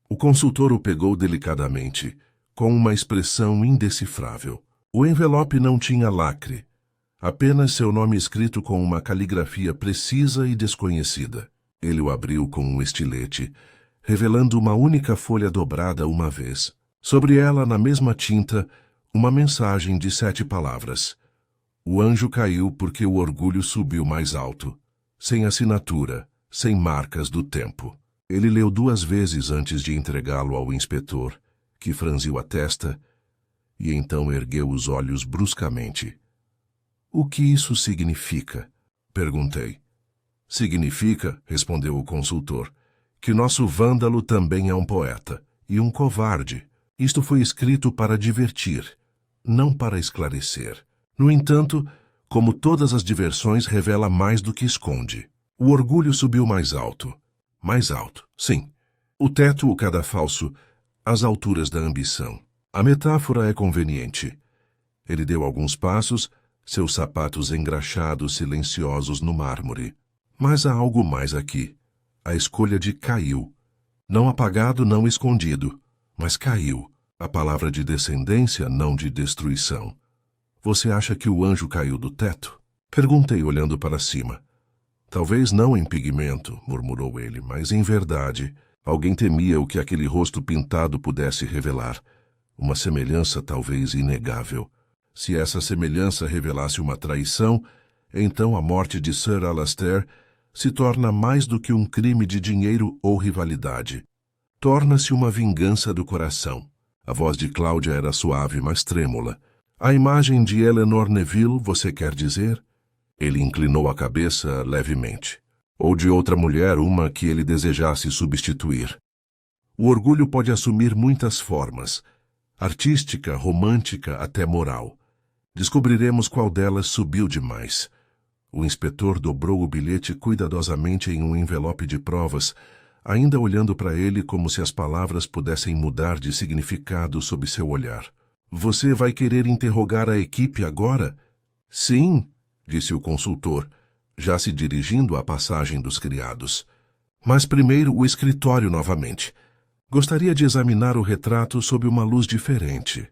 O consultor o pegou delicadamente, com uma expressão indecifrável. O envelope não tinha lacre, apenas seu nome escrito com uma caligrafia precisa e desconhecida. Ele o abriu com um estilete, revelando uma única folha dobrada uma vez. Sobre ela, na mesma tinta, uma mensagem de 7 palavras. O anjo caiu porque o orgulho subiu mais alto, sem assinatura, sem marcas do tempo. Ele leu 2 vezes antes de entregá-lo ao inspetor, que franziu a testa e então ergueu os olhos bruscamente. O que isso significa? Perguntei. Significa, respondeu o consultor, que nosso vândalo também é um poeta e um covarde. Isto foi escrito para divertir, não para esclarecer. No entanto, como todas as diversões, revela mais do que esconde. O orgulho subiu mais alto. Mais alto, sim. O teto, o cadafalso, as alturas da ambição. A metáfora é conveniente. Ele deu alguns passos, seus sapatos engraxados silenciosos no mármore. Mas há algo mais aqui. A escolha de caiu. Não apagado, não escondido, mas caiu. A palavra de descendência, não de destruição. Você acha que o anjo caiu do teto? Perguntei, olhando para cima. Talvez não em pigmento, murmurou ele, mas em verdade. Alguém temia o que aquele rosto pintado pudesse revelar. Uma semelhança talvez inegável. Se essa semelhança revelasse uma traição, então a morte de Sir Alastair se torna mais do que um crime de dinheiro ou rivalidade. Torna-se uma vingança do coração. A voz de Cláudia era suave, mas trêmula. A imagem de Eleanor Neville, você quer dizer? Ele inclinou a cabeça levemente. Ou de outra mulher, uma que ele desejasse substituir. O orgulho pode assumir muitas formas. Artística, romântica, até moral. Descobriremos qual delas subiu demais. O inspetor dobrou o bilhete cuidadosamente em um envelope de provas, ainda olhando para ele como se as palavras pudessem mudar de significado sob seu olhar. Você vai querer interrogar a equipe agora? Sim, disse o consultor, já se dirigindo à passagem dos criados. Mas primeiro o escritório novamente. Gostaria de examinar o retrato sob uma luz diferente.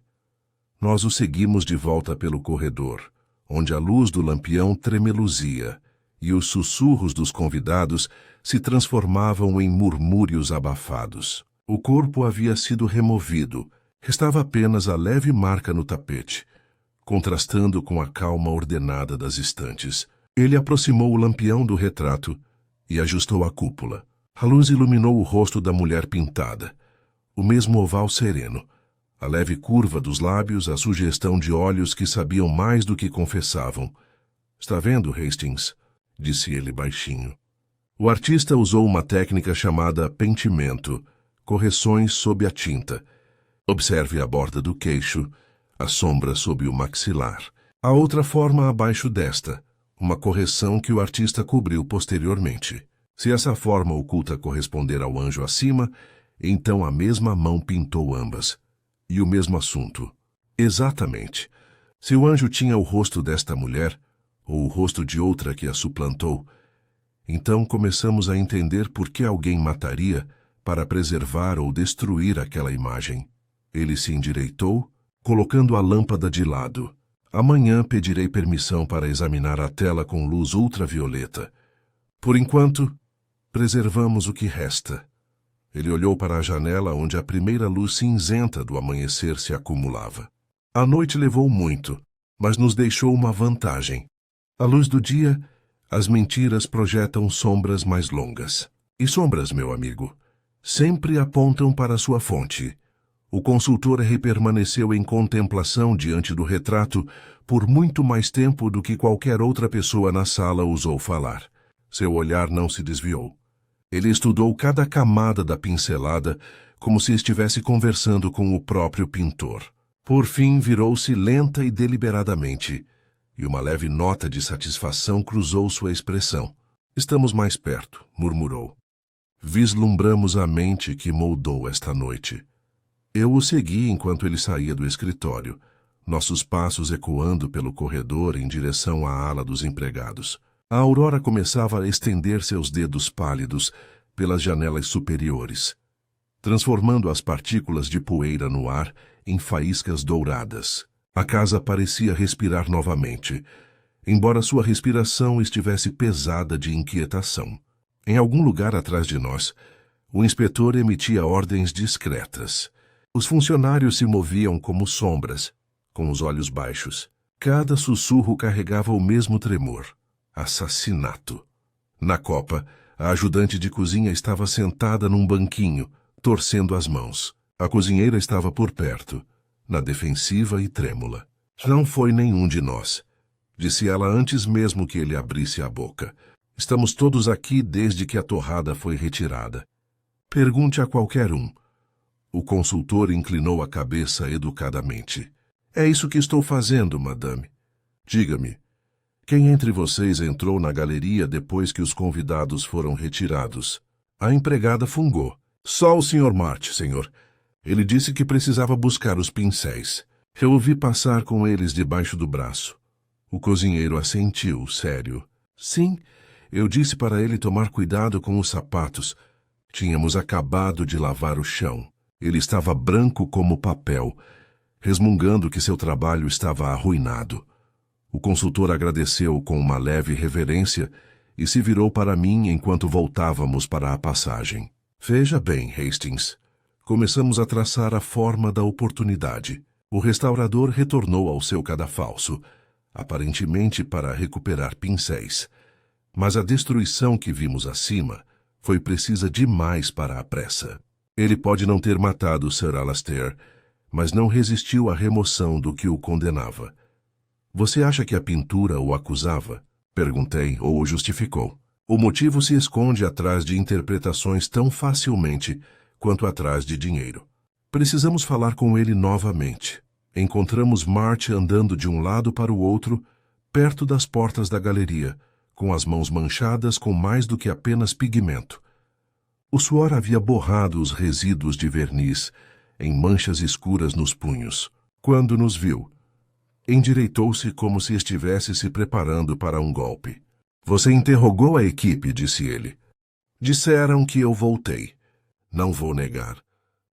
Nós o seguimos de volta pelo corredor, onde a luz do lampião tremeluzia, e os sussurros dos convidados se transformavam em murmúrios abafados. O corpo havia sido removido, restava apenas a leve marca no tapete, contrastando com a calma ordenada das estantes. Ele aproximou o lampião do retrato e ajustou a cúpula. A luz iluminou o rosto da mulher pintada, o mesmo oval sereno, a leve curva dos lábios, a sugestão de olhos que sabiam mais do que confessavam. Está vendo, Hastings? Disse ele baixinho. O artista usou uma técnica chamada pentimento, correções sob a tinta. Observe a borda do queixo, a sombra sob o maxilar. Há outra forma abaixo desta, uma correção que o artista cobriu posteriormente. Se essa forma oculta corresponder ao anjo acima, então a mesma mão pintou ambas. E o mesmo assunto. Exatamente. Se o anjo tinha o rosto desta mulher, ou o rosto de outra que a suplantou, então começamos a entender por que alguém mataria para preservar ou destruir aquela imagem. Ele se endireitou, colocando a lâmpada de lado. Amanhã pedirei permissão para examinar a tela com luz ultravioleta. Por enquanto, preservamos o que resta. Ele olhou para a janela onde a primeira luz cinzenta do amanhecer se acumulava. A noite levou muito, mas nos deixou uma vantagem. À luz do dia, as mentiras projetam sombras mais longas. E sombras, meu amigo, sempre apontam para sua fonte. O consultor permaneceu em contemplação diante do retrato por muito mais tempo do que qualquer outra pessoa na sala ousou falar. Seu olhar não se desviou. Ele estudou cada camada da pincelada como se estivesse conversando com o próprio pintor. Por fim, virou-se lenta e deliberadamente, e uma leve nota de satisfação cruzou sua expressão. Estamos mais perto, murmurou. Vislumbramos a mente que moldou esta noite. Eu o segui enquanto ele saía do escritório, nossos passos ecoando pelo corredor em direção à ala dos empregados. A aurora começava a estender seus dedos pálidos pelas janelas superiores, transformando as partículas de poeira no ar em faíscas douradas. A casa parecia respirar novamente, embora sua respiração estivesse pesada de inquietação. Em algum lugar atrás de nós, o inspetor emitia ordens discretas. Os funcionários se moviam como sombras, com os olhos baixos. Cada sussurro carregava o mesmo tremor. Assassinato. Na copa, a ajudante de cozinha estava sentada num banquinho, torcendo as mãos. A cozinheira estava por perto, na defensiva e trêmula. Não foi nenhum de nós, disse ela antes mesmo que ele abrisse a boca. Estamos todos aqui desde que a torrada foi retirada. Pergunte a qualquer um. O consultor inclinou a cabeça educadamente. É isso que estou fazendo, madame. Diga-me, quem entre vocês entrou na galeria depois que os convidados foram retirados? A empregada fungou. Só o Sr. March, senhor. Ele disse que precisava buscar os pincéis. Eu o vi passar com eles debaixo do braço. O cozinheiro assentiu, sério. Sim, eu disse para ele tomar cuidado com os sapatos. Tínhamos acabado de lavar o chão. Ele estava branco como papel, resmungando que seu trabalho estava arruinado. O consultor agradeceu com uma leve reverência e se virou para mim enquanto voltávamos para a passagem. Veja bem, Hastings. Começamos a traçar a forma da oportunidade. O restaurador retornou ao seu cadafalso, aparentemente para recuperar pincéis. Mas a destruição que vimos acima foi precisa demais para a pressa. Ele pode não ter matado Sir Alastair, mas não resistiu à remoção do que o condenava. Você acha que a pintura o acusava? Perguntei, ou o justificou. O motivo se esconde atrás de interpretações tão facilmente quanto atrás de dinheiro. Precisamos falar com ele novamente. Encontramos March andando de um lado para o outro, perto das portas da galeria, com as mãos manchadas com mais do que apenas pigmento. O suor havia borrado os resíduos de verniz em manchas escuras nos punhos. Quando nos viu, endireitou-se como se estivesse se preparando para um golpe. Você interrogou a equipe, disse ele. Disseram que eu voltei. Não vou negar.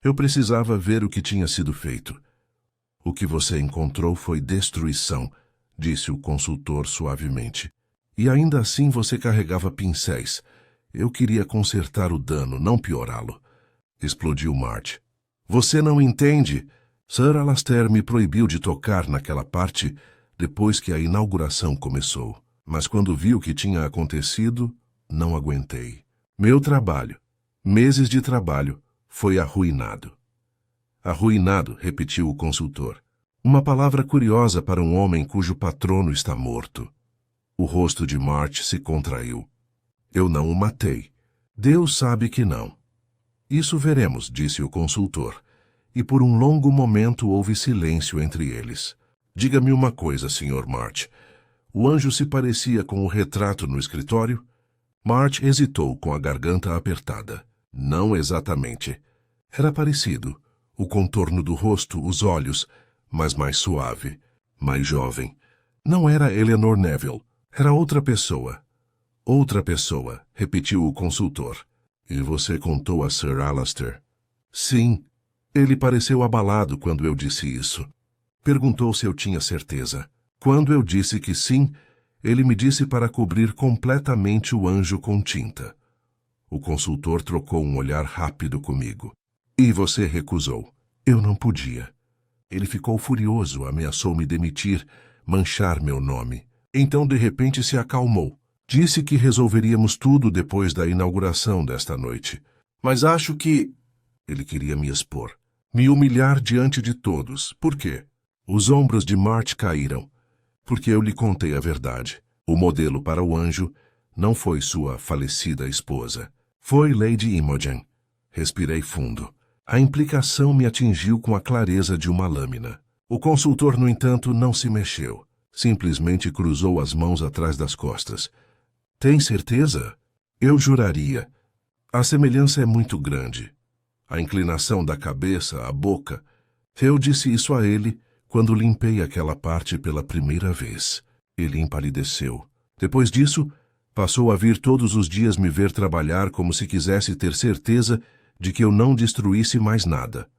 Eu precisava ver o que tinha sido feito. O que você encontrou foi destruição, disse o consultor suavemente. E ainda assim você carregava pincéis. Eu queria consertar o dano, não piorá-lo. Explodiu March. Você não entende? Sir Alastair me proibiu de tocar naquela parte depois que a inauguração começou. Mas quando vi o que tinha acontecido, não aguentei. Meu trabalho, meses de trabalho, foi arruinado. Arruinado, repetiu o consultor. Uma palavra curiosa para um homem cujo patrono está morto. O rosto de March se contraiu. Eu não o matei. Deus sabe que não. Isso veremos, disse o consultor. E por um longo momento houve silêncio entre eles. Diga-me uma coisa, Sr. March. O anjo se parecia com o retrato no escritório? March hesitou com a garganta apertada. Não exatamente. Era parecido. O contorno do rosto, os olhos, mas mais suave, mais jovem. Não era Eleanor Neville. Era outra pessoa. Outra pessoa, repetiu o consultor. E você contou a Sir Alastair? Sim. Ele pareceu abalado quando eu disse isso. Perguntou se eu tinha certeza. Quando eu disse que sim, ele me disse para cobrir completamente o anjo com tinta. O consultor trocou um olhar rápido comigo. E você recusou. Eu não podia. Ele ficou furioso, ameaçou me demitir, manchar meu nome. Então, de repente, se acalmou. Disse que resolveríamos tudo depois da inauguração desta noite. Mas acho que... Ele queria me expor. Me humilhar diante de todos. Por quê? Os ombros de March caíram. Porque eu lhe contei a verdade. O modelo para o anjo não foi sua falecida esposa. Foi Lady Imogen. Respirei fundo. A implicação me atingiu com a clareza de uma lâmina. O consultor, no entanto, não se mexeu. Simplesmente cruzou as mãos atrás das costas. Tem certeza? Eu juraria. A semelhança é muito grande. A inclinação da cabeça, a boca. Eu disse isso a ele quando limpei aquela parte pela primeira vez. Ele empalideceu. Depois disso, passou a vir todos os dias me ver trabalhar como se quisesse ter certeza de que eu não destruísse mais nada.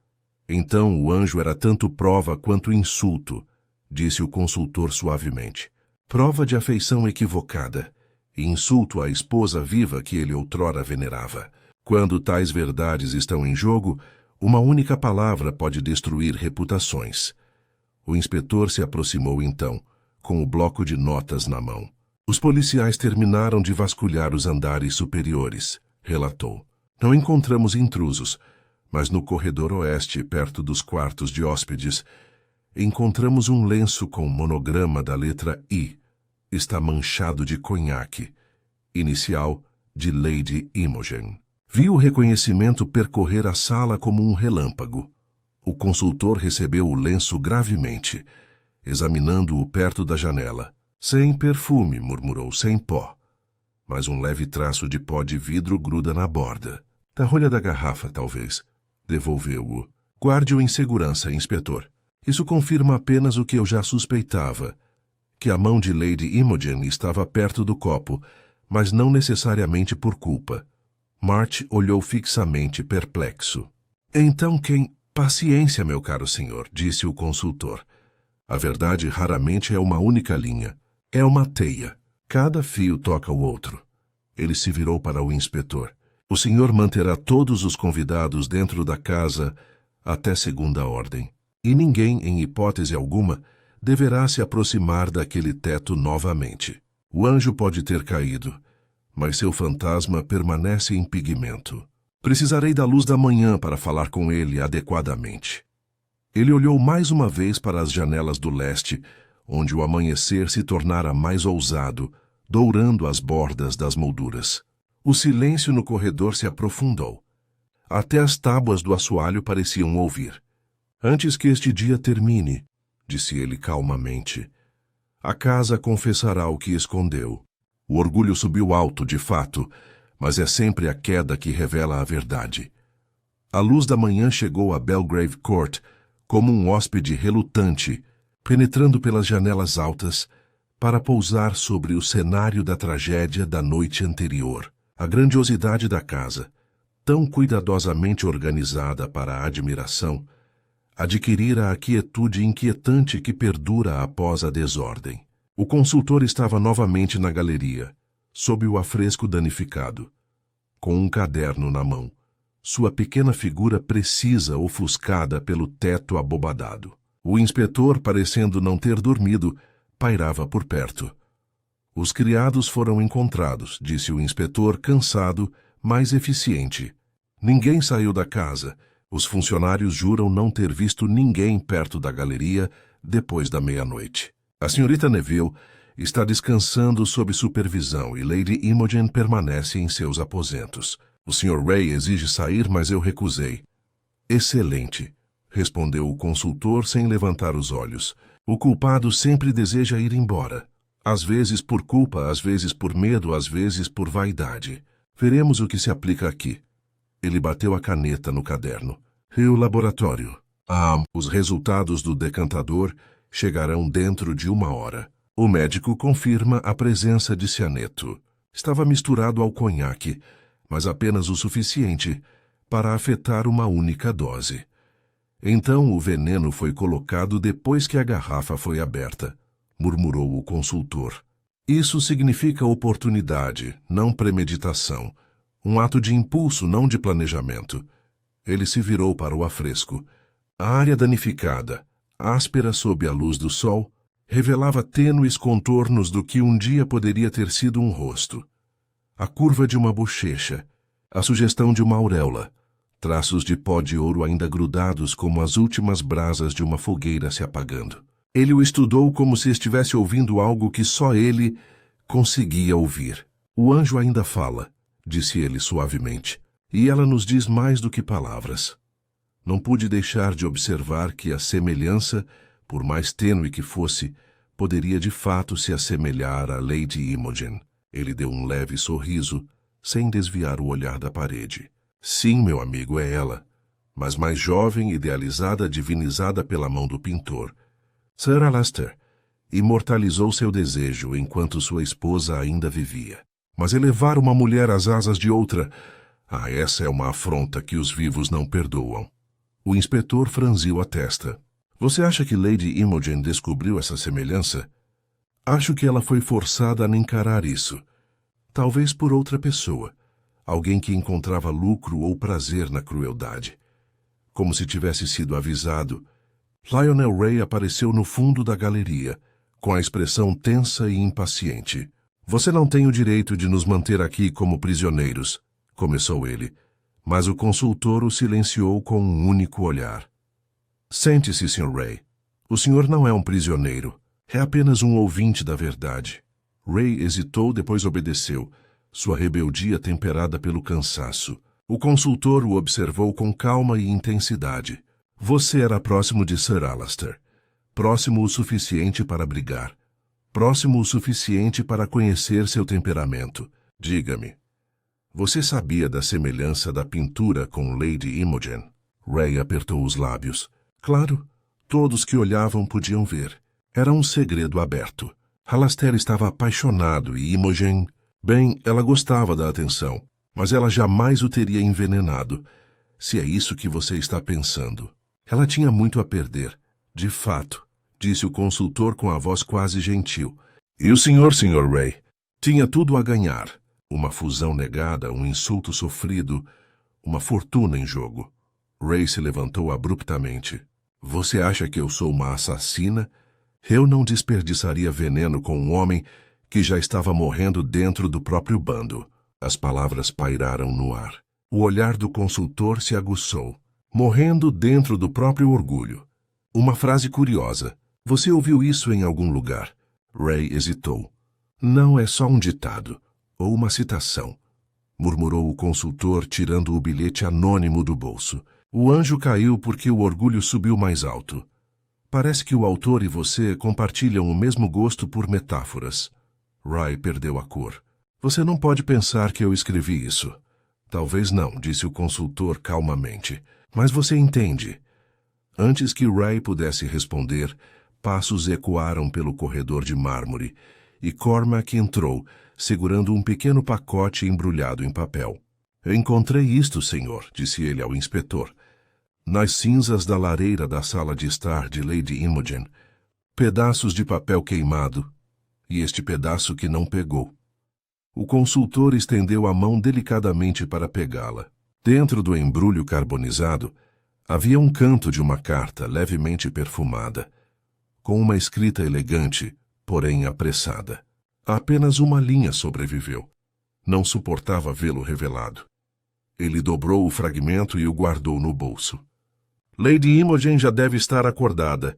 Então o anjo era tanto prova quanto insulto, disse o consultor suavemente. Prova de afeição equivocada e insulto à esposa viva que ele outrora venerava. Quando tais verdades estão em jogo, uma única palavra pode destruir reputações. O inspetor se aproximou então, com o bloco de notas na mão. Os policiais terminaram de vasculhar os andares superiores, relatou. Não encontramos intrusos, mas no corredor oeste, perto dos quartos de hóspedes, encontramos um lenço com monograma da letra I. Está manchado de conhaque, inicial de Lady Imogen. Vi o reconhecimento percorrer a sala como um relâmpago. O consultor recebeu o lenço gravemente, examinando-o perto da janela. Sem perfume, murmurou, sem pó. Mas um leve traço de pó de vidro gruda na borda. Da rolha da garrafa, talvez. Devolveu-o. Guarde-o em segurança, inspetor. Isso confirma apenas o que eu já suspeitava, que a mão de Lady Imogen estava perto do copo, mas não necessariamente por culpa. March olhou fixamente, perplexo. Então quem... Paciência, meu caro senhor, disse o consultor. A verdade raramente é uma única linha. É uma teia. Cada fio toca o outro. Ele se virou para o inspetor. O senhor manterá todos os convidados dentro da casa até segunda ordem. E ninguém, em hipótese alguma, deverá se aproximar daquele teto novamente. O anjo pode ter caído, mas seu fantasma permanece em pigmento. Precisarei da luz da manhã para falar com ele adequadamente. Ele olhou mais uma vez para as janelas do leste, onde o amanhecer se tornara mais ousado, dourando as bordas das molduras. O silêncio no corredor se aprofundou. Até as tábuas do assoalho pareciam ouvir. Antes que este dia termine, disse ele calmamente, a casa confessará o que escondeu. O orgulho subiu alto, de fato, mas é sempre a queda que revela a verdade. A luz da manhã chegou a Belgrave Court como um hóspede relutante, penetrando pelas janelas altas para pousar sobre o cenário da tragédia da noite anterior. A grandiosidade da casa, tão cuidadosamente organizada para a admiração, adquirira a quietude inquietante que perdura após a desordem. O consultor estava novamente na galeria, sob o afresco danificado, com um caderno na mão, sua pequena figura precisa ofuscada pelo teto abobadado. O inspetor, parecendo não ter dormido, pairava por perto. Os criados foram encontrados, disse o inspetor, cansado, mas eficiente. Ninguém saiu da casa. Os funcionários juram não ter visto ninguém perto da galeria depois da meia-noite. A senhorita Neville está descansando sob supervisão e Lady Imogen permanece em seus aposentos. O Sr. Ray exige sair, mas eu recusei. Excelente, respondeu o consultor sem levantar os olhos. O culpado sempre deseja ir embora. Às vezes por culpa, às vezes por medo, às vezes por vaidade. Veremos o que se aplica aqui. Ele bateu a caneta no caderno. E o laboratório? Os resultados do decantador chegarão dentro de 1 hora. O médico confirma a presença de cianeto. Estava misturado ao conhaque, mas apenas o suficiente para afetar uma única dose. Então o veneno foi colocado depois que a garrafa foi aberta, murmurou o consultor. Isso significa oportunidade, não premeditação. Um ato de impulso, não de planejamento. Ele se virou para o afresco. A área danificada, áspera sob a luz do sol, revelava tênues contornos do que um dia poderia ter sido um rosto. A curva de uma bochecha, a sugestão de uma auréola, traços de pó de ouro ainda grudados como as últimas brasas de uma fogueira se apagando. Ele o estudou como se estivesse ouvindo algo que só ele conseguia ouvir. O anjo ainda fala, disse ele suavemente, e ela nos diz mais do que palavras. Não pude deixar de observar que a semelhança, por mais tênue que fosse, poderia de fato se assemelhar à Lady Imogen. Ele deu um leve sorriso, sem desviar o olhar da parede. Sim, meu amigo, é ela, mas mais jovem, idealizada, divinizada pela mão do pintor. Sir Alastair imortalizou seu desejo enquanto sua esposa ainda vivia. Mas elevar uma mulher às asas de outra, essa é uma afronta que os vivos não perdoam. O inspetor franziu a testa. Você acha que Lady Imogen descobriu essa semelhança? Acho que ela foi forçada a encarar isso. Talvez por outra pessoa. Alguém que encontrava lucro ou prazer na crueldade. Como se tivesse sido avisado, Lionel Ray apareceu no fundo da galeria, com a expressão tensa e impaciente. Você não tem o direito de nos manter aqui como prisioneiros, começou ele, mas o consultor o silenciou com um único olhar. Sente-se, Sr. Ray. O senhor não é um prisioneiro. É apenas um ouvinte da verdade. Ray hesitou, depois obedeceu, sua rebeldia temperada pelo cansaço. O consultor o observou com calma e intensidade. Você era próximo de Sir Alastair. Próximo o suficiente para brigar. Próximo o suficiente para conhecer seu temperamento. Diga-me, você sabia da semelhança da pintura com Lady Imogen? Ray apertou os lábios. Claro, todos que olhavam podiam ver. Era um segredo aberto. Alastair estava apaixonado e Imogen... Bem, ela gostava da atenção, mas ela jamais o teria envenenado, se é isso que você está pensando. Ela tinha muito a perder, de fato, disse o consultor com a voz quase gentil. E o senhor, Sr. Ray, tinha tudo a ganhar. Uma fusão negada, um insulto sofrido, uma fortuna em jogo. Ray se levantou abruptamente. Você acha que eu sou uma assassina? Eu não desperdiçaria veneno com um homem que já estava morrendo dentro do próprio bando. As palavras pairaram no ar. O olhar do consultor se aguçou. Morrendo dentro do próprio orgulho. Uma frase curiosa. Você ouviu isso em algum lugar? Ray hesitou. Não é só um ditado, ou uma citação, murmurou o consultor, tirando o bilhete anônimo do bolso. O anjo caiu porque o orgulho subiu mais alto. Parece que o autor e você compartilham o mesmo gosto por metáforas. Ray perdeu a cor. Você não pode pensar que eu escrevi isso. Talvez não, disse o consultor calmamente. Mas você entende. Antes que Ray pudesse responder, passos ecoaram pelo corredor de mármore, e Cormac entrou, segurando um pequeno pacote embrulhado em papel. Encontrei isto, senhor, disse ele ao inspetor. Nas cinzas da lareira da sala de estar de Lady Imogen, pedaços de papel queimado, e este pedaço que não pegou. O consultor estendeu a mão delicadamente para pegá-la. Dentro do embrulho carbonizado, havia um canto de uma carta levemente perfumada, com uma escrita elegante, porém apressada. Apenas uma linha sobreviveu. Não suportava vê-lo revelado. Ele dobrou o fragmento e o guardou no bolso. Lady Imogen já deve estar acordada.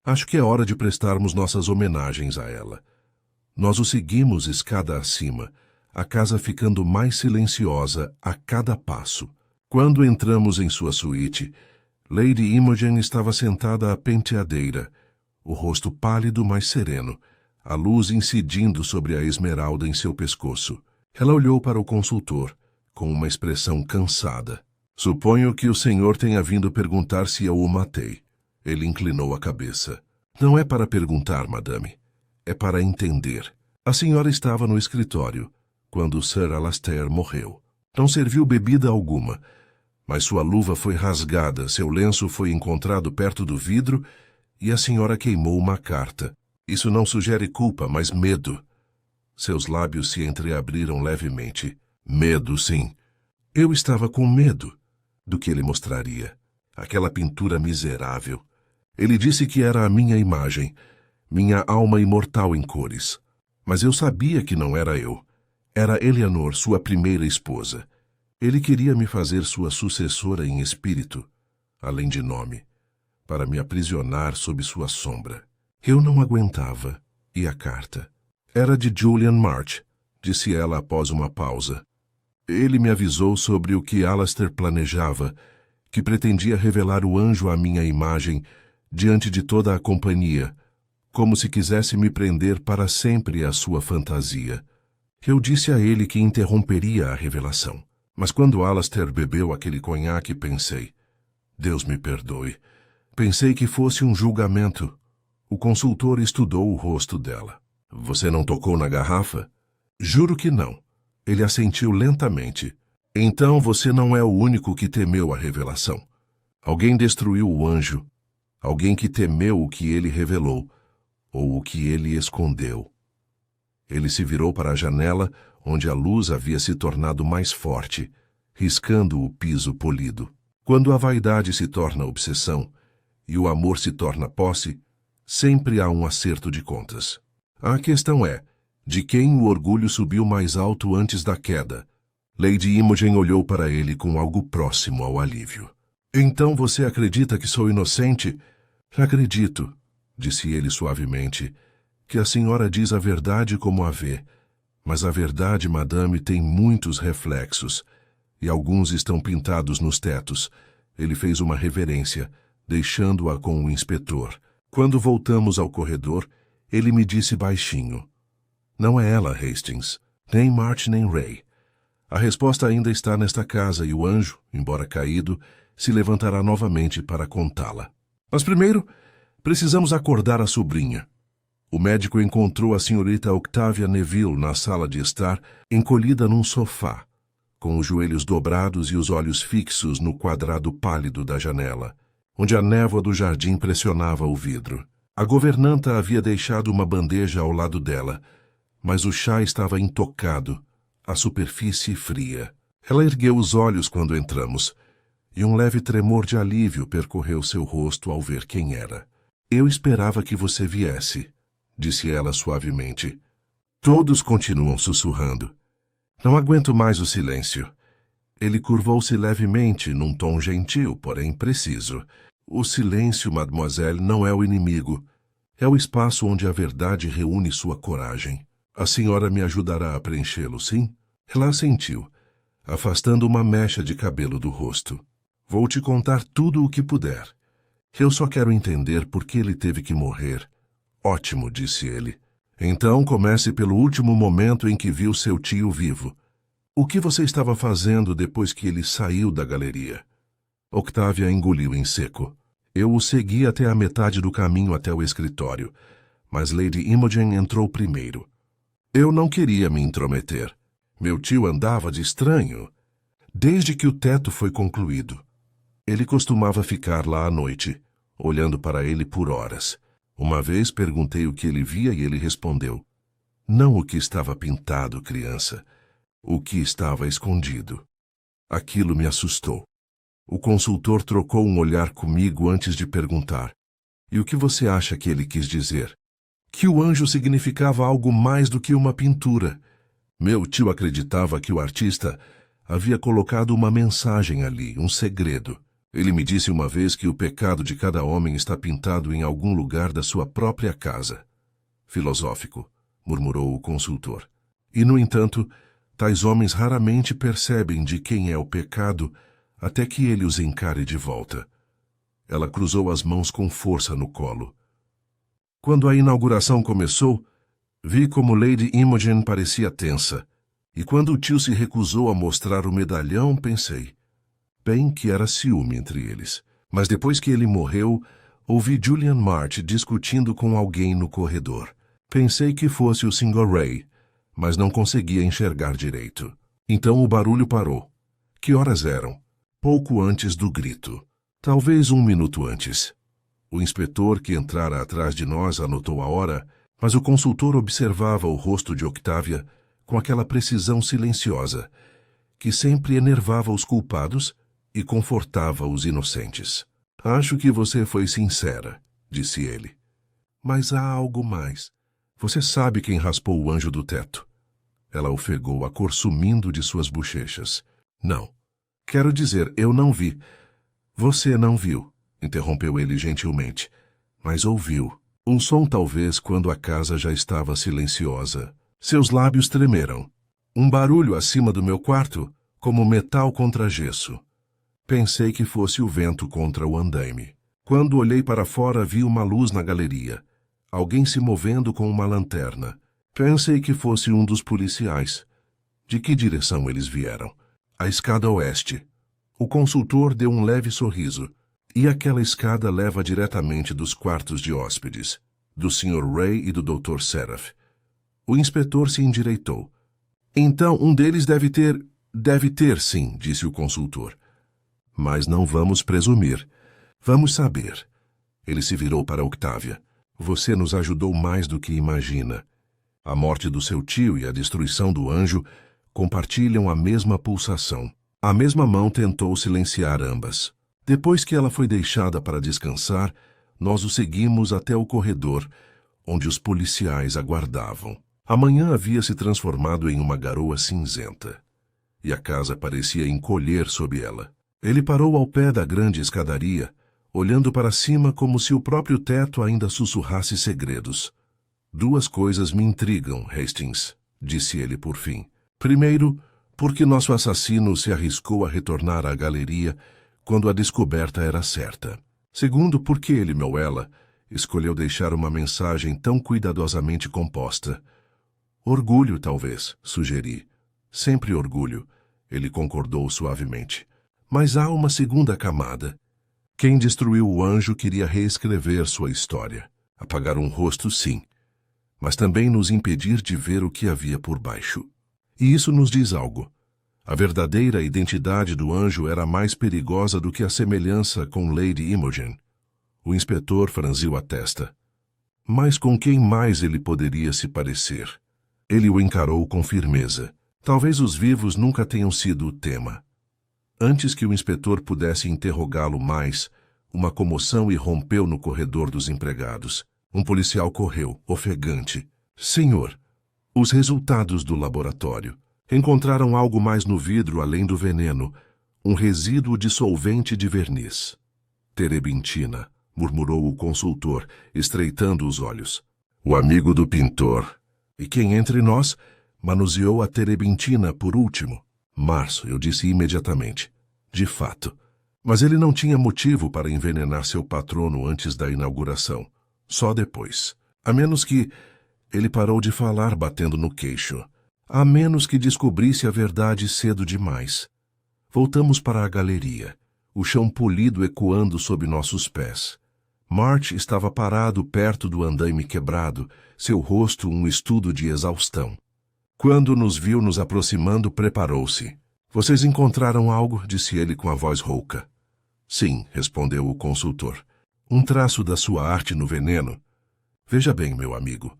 Acho que é hora de prestarmos nossas homenagens a ela. Nós o seguimos escada acima, a casa ficando mais silenciosa a cada passo. Quando entramos em sua suíte, Lady Imogen estava sentada à penteadeira, o rosto pálido, mas sereno, a luz incidindo sobre a esmeralda em seu pescoço. Ela olhou para o consultor, com uma expressão cansada. Suponho que o senhor tenha vindo perguntar se eu o matei. Ele inclinou a cabeça. Não é para perguntar, madame. É para entender. A senhora estava no escritório, quando Sir Alastair morreu. Não serviu bebida alguma, mas sua luva foi rasgada, seu lenço foi encontrado perto do vidro e a senhora queimou uma carta. Isso não sugere culpa, mas medo. Seus lábios se entreabriram levemente. Medo, sim. Eu estava com medo do que ele mostraria. Aquela pintura miserável. Ele disse que era a minha imagem, minha alma imortal em cores. Mas eu sabia que não era eu. Era Eleanor, sua primeira esposa. Ele queria me fazer sua sucessora em espírito, além de nome, para me aprisionar sob sua sombra. Eu não aguentava. E a carta? Era de Julian March, disse ela após uma pausa. Ele me avisou sobre o que Alastair planejava, que pretendia revelar o anjo à minha imagem diante de toda a companhia, como se quisesse me prender para sempre à sua fantasia. Eu disse a ele que interromperia a revelação. Mas quando Alastair bebeu aquele conhaque, pensei, Deus me perdoe, pensei que fosse um julgamento. O consultor estudou o rosto dela. Você não tocou na garrafa? Juro que não. Ele assentiu lentamente. Então você não é o único que temeu a revelação. Alguém destruiu o anjo. Alguém que temeu o que ele revelou, ou o que ele escondeu. Ele se virou para a janela, onde a luz havia se tornado mais forte, riscando o piso polido. Quando a vaidade se torna obsessão e o amor se torna posse, sempre há um acerto de contas. A questão é, de quem o orgulho subiu mais alto antes da queda? Lady Imogen olhou para ele com algo próximo ao alívio. Então você acredita que sou inocente? Acredito, disse ele suavemente, que a senhora diz a verdade como a vê. Mas a verdade, madame, tem muitos reflexos, e alguns estão pintados nos tetos. Ele fez uma reverência, deixando-a com o inspetor. Quando voltamos ao corredor, ele me disse baixinho. Não é ela, Hastings, nem March nem Ray. A resposta ainda está nesta casa e o anjo, embora caído, se levantará novamente para contá-la. Mas primeiro, precisamos acordar a sobrinha. O médico encontrou a senhorita Octavia Neville na sala de estar, encolhida num sofá, com os joelhos dobrados e os olhos fixos no quadrado pálido da janela, onde a névoa do jardim pressionava o vidro. A governanta havia deixado uma bandeja ao lado dela, mas o chá estava intocado, a superfície fria. Ela ergueu os olhos quando entramos, e um leve tremor de alívio percorreu seu rosto ao ver quem era. Eu esperava que você viesse, disse ela suavemente. Todos continuam sussurrando. Não aguento mais o silêncio. Ele curvou-se levemente, num tom gentil, porém preciso. O silêncio, mademoiselle, não é o inimigo. É o espaço onde a verdade reúne sua coragem. A senhora me ajudará a preenchê-lo, sim? Ela assentiu, afastando uma mecha de cabelo do rosto. Vou te contar tudo o que puder. Eu só quero entender por que ele teve que morrer. Ótimo, disse ele. Então comece pelo último momento em que viu seu tio vivo. O que você estava fazendo depois que ele saiu da galeria? Octavia engoliu em seco. Eu o segui até a metade do caminho até o escritório, mas Lady Imogen entrou primeiro. Eu não queria me intrometer. Meu tio andava de estranho, desde que o teto foi concluído. Ele costumava ficar lá à noite, olhando para ele por horas. Uma vez perguntei o que ele via e ele respondeu. Não o que estava pintado, criança. O que estava escondido. Aquilo me assustou. O consultor trocou um olhar comigo antes de perguntar. E o que você acha que ele quis dizer? Que o anjo significava algo mais do que uma pintura. Meu tio acreditava que o artista havia colocado uma mensagem ali, um segredo. Ele me disse uma vez que o pecado de cada homem está pintado em algum lugar da sua própria casa. Filosófico, murmurou o consultor. E, no entanto, tais homens raramente percebem de quem é o pecado até que ele os encare de volta. Ela cruzou as mãos com força no colo. Quando a inauguração começou, vi como Lady Imogen parecia tensa, e quando o tio se recusou a mostrar o medalhão, pensei, bem que era ciúme entre eles. Mas depois que ele morreu, ouvi Julian March discutindo com alguém no corredor. Pensei que fosse o Sr. Ray, mas não conseguia enxergar direito. Então o barulho parou. Que horas eram? Pouco antes do grito. Talvez 1 minuto antes. O inspetor que entrara atrás de nós anotou a hora, mas o consultor observava o rosto de Octávia com aquela precisão silenciosa, que sempre enervava os culpados e confortava os inocentes. Acho que você foi sincera, disse ele. Mas há algo mais. Você sabe quem raspou o anjo do teto? Ela ofegou, a cor sumindo de suas bochechas. Não. Quero dizer, eu não vi. Você não viu, interrompeu ele gentilmente, mas ouviu. Um som talvez quando a casa já estava silenciosa. Seus lábios tremeram. Um barulho acima do meu quarto, como metal contra gesso. Pensei que fosse o vento contra o andaime. Quando olhei para fora, vi uma luz na galeria. Alguém se movendo com uma lanterna. Pensei que fosse um dos policiais. De que direção eles vieram? A escada oeste. O consultor deu um leve sorriso. E aquela escada leva diretamente dos quartos de hóspedes, do Sr. Ray e do Dr. Seraph. O inspetor se endireitou. Então, um deles deve ter... Deve ter, sim, disse o consultor. Mas não vamos presumir. Vamos saber. Ele se virou para Octávia. Você nos ajudou mais do que imagina. A morte do seu tio e a destruição do anjo compartilham a mesma pulsação. A mesma mão tentou silenciar ambas. Depois que ela foi deixada para descansar, nós o seguimos até o corredor, onde os policiais aguardavam. A manhã havia se transformado em uma garoa cinzenta, e a casa parecia encolher sob ela. Ele parou ao pé da grande escadaria, olhando para cima como se o próprio teto ainda sussurrasse segredos. Duas coisas me intrigam, Hastings, disse ele por fim. Primeiro, porque nosso assassino se arriscou a retornar à galeria quando a descoberta era certa. Segundo, porque ele, meu ela, escolheu deixar uma mensagem tão cuidadosamente composta. Orgulho, talvez, sugeri. Sempre orgulho, ele concordou suavemente. Mas há uma segunda camada. Quem destruiu o anjo queria reescrever sua história. Apagar um rosto, sim, mas também nos impedir de ver o que havia por baixo. E isso nos diz algo. A verdadeira identidade do anjo era mais perigosa do que a semelhança com Lady Imogen. O inspetor franziu a testa. Mas com quem mais ele poderia se parecer? Ele o encarou com firmeza. Talvez os vivos nunca tenham sido o tema. Antes que o inspetor pudesse interrogá-lo mais, uma comoção irrompeu no corredor dos empregados. Um policial correu, ofegante. Senhor, os resultados do laboratório. Encontraram algo mais no vidro além do veneno, um resíduo de solvente de verniz. Terebintina, murmurou o consultor, estreitando os olhos. O amigo do pintor. E quem entre nós manuseou a terebintina por último? Março, eu disse imediatamente. De fato. Mas ele não tinha motivo para envenenar seu patrono antes da inauguração. Só depois. A menos que... Ele parou de falar, batendo no queixo. A menos que descobrisse a verdade cedo demais. Voltamos para a galeria, o chão polido ecoando sob nossos pés. March estava parado perto do andaime quebrado, seu rosto um estudo de exaustão. Quando nos viu nos aproximando, preparou-se. Vocês encontraram algo? Disse ele com a voz rouca. Sim, respondeu o consultor. Um traço da sua arte no veneno. Veja bem, meu amigo.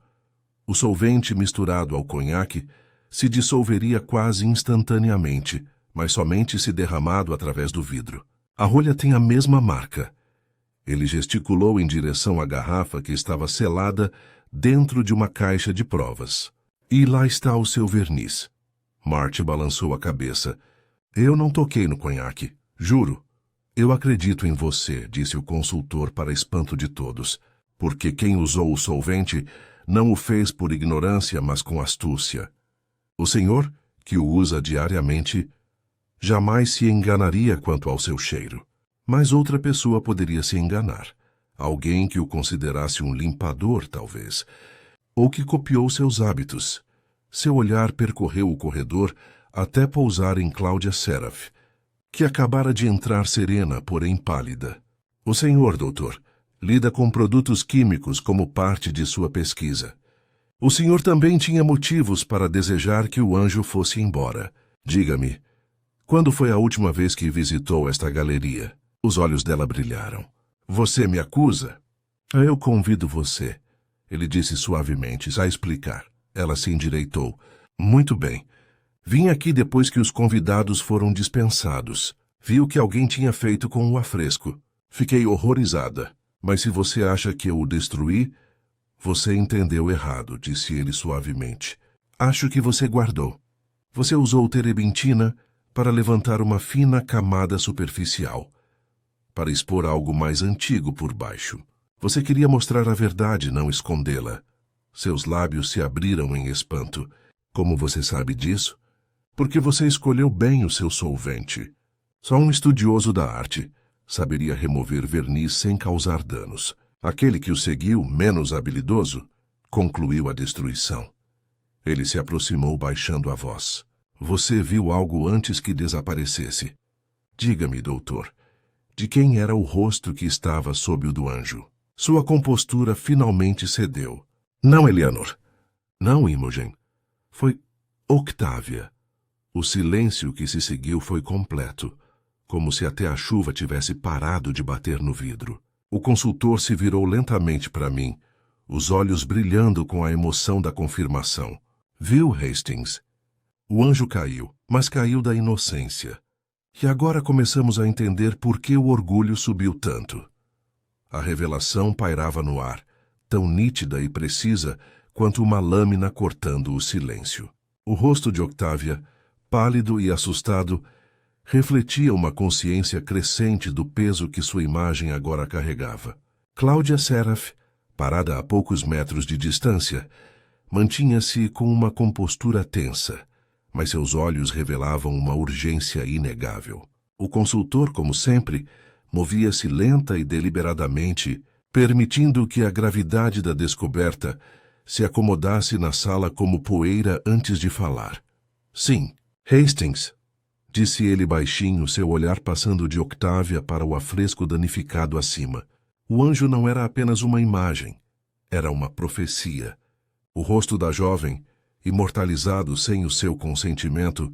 O solvente misturado ao conhaque se dissolveria quase instantaneamente, mas somente se derramado através do vidro. A rolha tem a mesma marca. Ele gesticulou em direção à garrafa que estava selada dentro de uma caixa de provas. E lá está o seu verniz. March balançou a cabeça. Eu não toquei no conhaque, juro. Eu acredito em você, disse o consultor para espanto de todos, porque quem usou o solvente não o fez por ignorância, mas com astúcia. O senhor, que o usa diariamente, jamais se enganaria quanto ao seu cheiro. Mas outra pessoa poderia se enganar. Alguém que o considerasse um limpador, talvez, ou que copiou seus hábitos. Seu olhar percorreu o corredor até pousar em Cláudia Seraph, que acabara de entrar serena, porém pálida. O senhor, doutor, lida com produtos químicos como parte de sua pesquisa. O senhor também tinha motivos para desejar que o anjo fosse embora. Diga-me, quando foi a última vez que visitou esta galeria? Os olhos dela brilharam. Você me acusa? Eu convido você, ele disse suavemente, a explicar. Ela se endireitou. Muito bem. Vim aqui depois que os convidados foram dispensados. Vi o que alguém tinha feito com o afresco. Fiquei horrorizada. Mas se você acha que eu o destruí, você entendeu errado, disse ele suavemente. Acho que você guardou. Você usou terebentina para levantar uma fina camada superficial, para expor algo mais antigo por baixo. Você queria mostrar a verdade, não escondê-la. Seus lábios se abriram em espanto. Como você sabe disso? Porque você escolheu bem o seu solvente. Só um estudioso da arte saberia remover verniz sem causar danos. Aquele que o seguiu, menos habilidoso, concluiu a destruição. Ele se aproximou baixando a voz. Você viu algo antes que desaparecesse. Diga-me, doutor, de quem era o rosto que estava sob o do anjo? Sua compostura finalmente cedeu. Não, Eleanor. Não, Imogen. Foi Octávia. O silêncio que se seguiu foi completo, como se até a chuva tivesse parado de bater no vidro. O consultor se virou lentamente para mim, os olhos brilhando com a emoção da confirmação. Viu, Hastings? O anjo caiu, mas caiu da inocência. E agora começamos a entender por que o orgulho subiu tanto. A revelação pairava no ar, tão nítida e precisa quanto uma lâmina cortando o silêncio. O rosto de Octávia, pálido e assustado, refletia uma consciência crescente do peso que sua imagem agora carregava. Cláudia Seraph, parada a poucos metros de distância, mantinha-se com uma compostura tensa, mas seus olhos revelavam uma urgência inegável. O consultor, como sempre, movia-se lenta e deliberadamente, permitindo que a gravidade da descoberta se acomodasse na sala como poeira antes de falar. Sim, Hastings, disse ele baixinho, seu olhar passando de Octávia para o afresco danificado acima. O anjo não era apenas uma imagem, era uma profecia. O rosto da jovem, imortalizado sem o seu consentimento,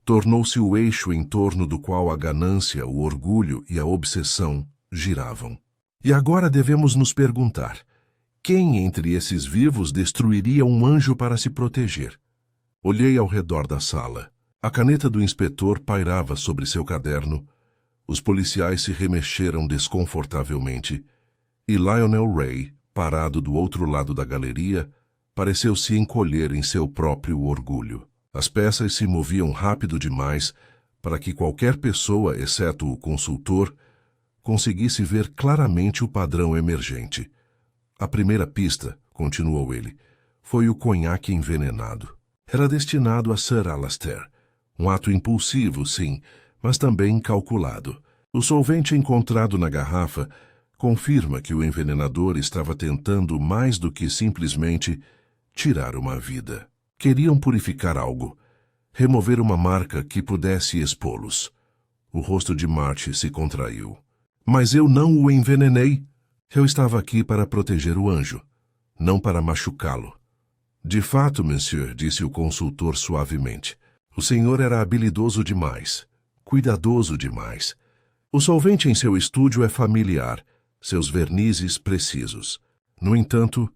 tornou-se o eixo em torno do qual a ganância, o orgulho e a obsessão giravam. E agora devemos nos perguntar, quem entre esses vivos destruiria um anjo para se proteger? Olhei ao redor da sala. A caneta do inspetor pairava sobre seu caderno, os policiais se remexeram desconfortavelmente, e Lionel Ray, parado do outro lado da galeria, pareceu se encolher em seu próprio orgulho. As peças se moviam rápido demais para que qualquer pessoa, exceto o consultor, conseguisse ver claramente o padrão emergente. A primeira pista, continuou ele, foi o conhaque envenenado. Era destinado a Sir Alastair. Um ato impulsivo, sim, mas também calculado. O solvente encontrado na garrafa confirma que o envenenador estava tentando mais do que simplesmente tirar uma vida. Queriam purificar algo, remover uma marca que pudesse expô-los. O rosto de Marty se contraiu. Mas eu não o envenenei. Eu estava aqui para proteger o anjo, não para machucá-lo. De fato, monsieur, disse o consultor suavemente. O senhor era habilidoso demais, cuidadoso demais. O solvente em seu estúdio é familiar, seus vernizes precisos. No entanto,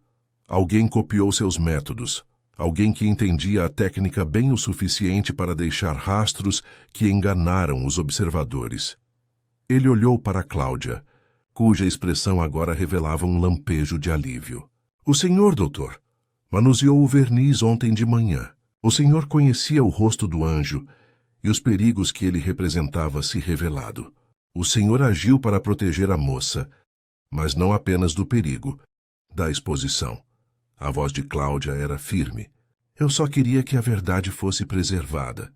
alguém copiou seus métodos, alguém que entendia a técnica bem o suficiente para deixar rastros que enganaram os observadores. Ele olhou para Cláudia, cuja expressão agora revelava um lampejo de alívio. O senhor, doutor, manuseou o verniz ontem de manhã. O senhor conhecia o rosto do anjo e os perigos que ele representava se revelado. O senhor agiu para proteger a moça, mas não apenas do perigo, da exposição. A voz de Cláudia era firme. Eu só queria que a verdade fosse preservada.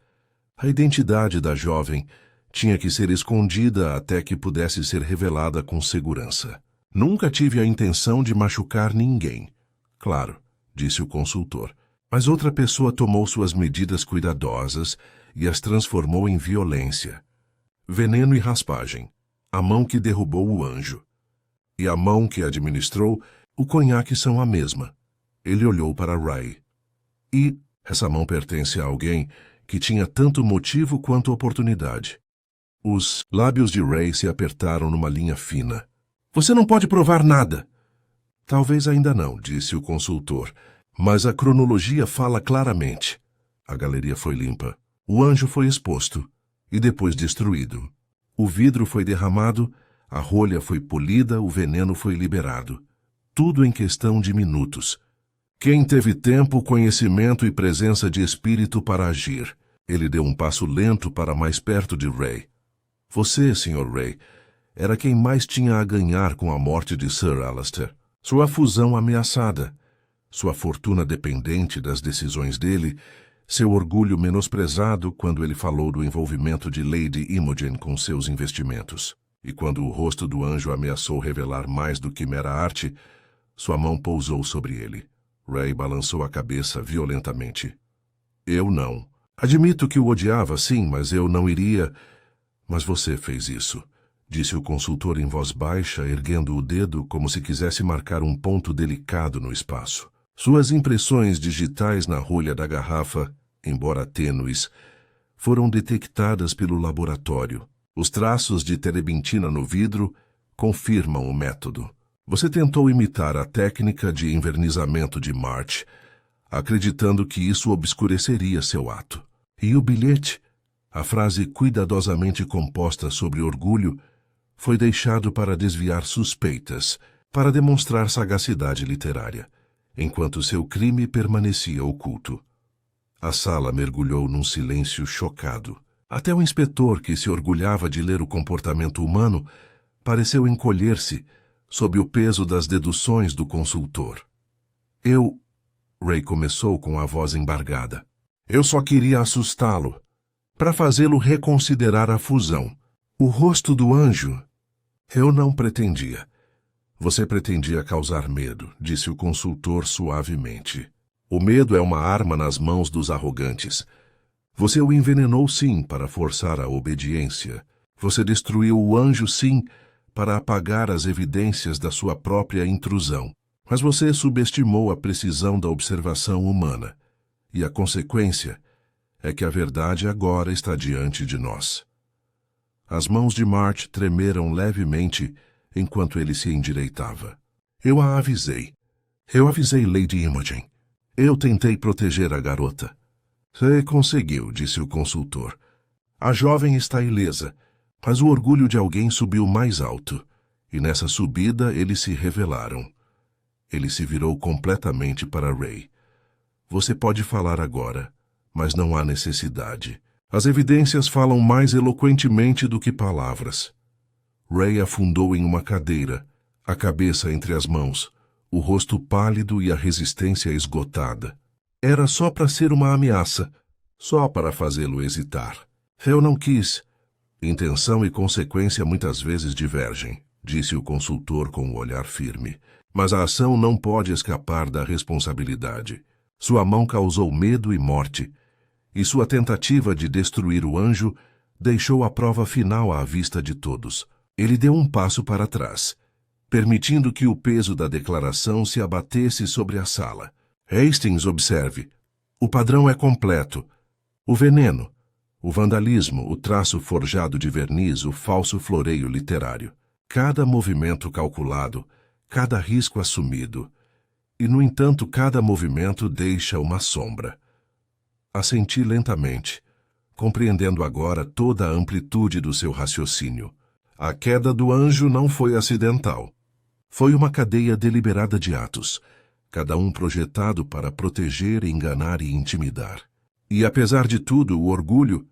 A identidade da jovem tinha que ser escondida até que pudesse ser revelada com segurança. Nunca tive a intenção de machucar ninguém. Claro, disse o consultor. Mas outra pessoa tomou suas medidas cuidadosas e as transformou em violência. Veneno e raspagem. A mão que derrubou o anjo. E a mão que administrou o conhaque são a mesma. Ele olhou para Ray. E essa mão pertence a alguém que tinha tanto motivo quanto oportunidade. Os lábios de Ray se apertaram numa linha fina. Você não pode provar nada. Talvez ainda não, disse o consultor. Mas a cronologia fala claramente. A galeria foi limpa. O anjo foi exposto e depois destruído. O vidro foi derramado, a rolha foi polida, o veneno foi liberado. Tudo em questão de minutos. Quem teve tempo, conhecimento e presença de espírito para agir? Ele deu um passo lento para mais perto de Ray. Você, Sr. Ray, era quem mais tinha a ganhar com a morte de Sir Alistair. Sua fusão ameaçada, sua fortuna dependente das decisões dele, seu orgulho menosprezado quando ele falou do envolvimento de Lady Imogen com seus investimentos. E quando o rosto do anjo ameaçou revelar mais do que mera arte, sua mão pousou sobre ele. Ray balançou a cabeça violentamente. Eu não. Admito que o odiava, sim, mas eu não iria... Mas você fez isso, disse o consultor em voz baixa, erguendo o dedo como se quisesse marcar um ponto delicado no espaço. Suas impressões digitais na rolha da garrafa, embora tênues, foram detectadas pelo laboratório. Os traços de terebintina no vidro confirmam o método. Você tentou imitar a técnica de envernizamento de March, acreditando que isso obscureceria seu ato. E o bilhete, a frase cuidadosamente composta sobre orgulho, foi deixado para desviar suspeitas, para demonstrar sagacidade literária, enquanto seu crime permanecia oculto. A sala mergulhou num silêncio chocado. Até o inspetor, que se orgulhava de ler o comportamento humano, pareceu encolher-se sob o peso das deduções do consultor. Ray começou com a voz embargada. Eu só queria assustá-lo, para fazê-lo reconsiderar a fusão. O rosto do anjo? Eu não pretendia. Você pretendia causar medo, disse o consultor suavemente. O medo é uma arma nas mãos dos arrogantes. Você o envenenou, sim, para forçar a obediência. Você destruiu o anjo, sim, para apagar as evidências da sua própria intrusão. Mas você subestimou a precisão da observação humana. E a consequência é que a verdade agora está diante de nós. As mãos de March tremeram levemente enquanto ele se endireitava. Eu a avisei. Eu avisei Lady Imogen. Eu tentei proteger a garota. Você conseguiu, disse o consultor. A jovem está ilesa, mas o orgulho de alguém subiu mais alto, e nessa subida eles se revelaram. Ele se virou completamente para Ray. Você pode falar agora, mas não há necessidade. As evidências falam mais eloquentemente do que palavras. Ray afundou em uma cadeira, a cabeça entre as mãos, o rosto pálido e a resistência esgotada. Era só para ser uma ameaça, só para fazê-lo hesitar. Eu não quis. Intenção e consequência muitas vezes divergem, disse o consultor com um olhar firme. Mas a ação não pode escapar da responsabilidade. Sua mão causou medo e morte, e sua tentativa de destruir o anjo deixou a prova final à vista de todos. Ele deu um passo para trás, permitindo que o peso da declaração se abatesse sobre a sala. Hastings, observe. O padrão é completo. O veneno, o vandalismo, o traço forjado de verniz, o falso floreio literário. Cada movimento calculado, cada risco assumido. E, no entanto, cada movimento deixa uma sombra. Assenti lentamente, compreendendo agora toda a amplitude do seu raciocínio. A queda do anjo não foi acidental. Foi uma cadeia deliberada de atos, cada um projetado para proteger, enganar e intimidar. E, apesar de tudo, o orgulho,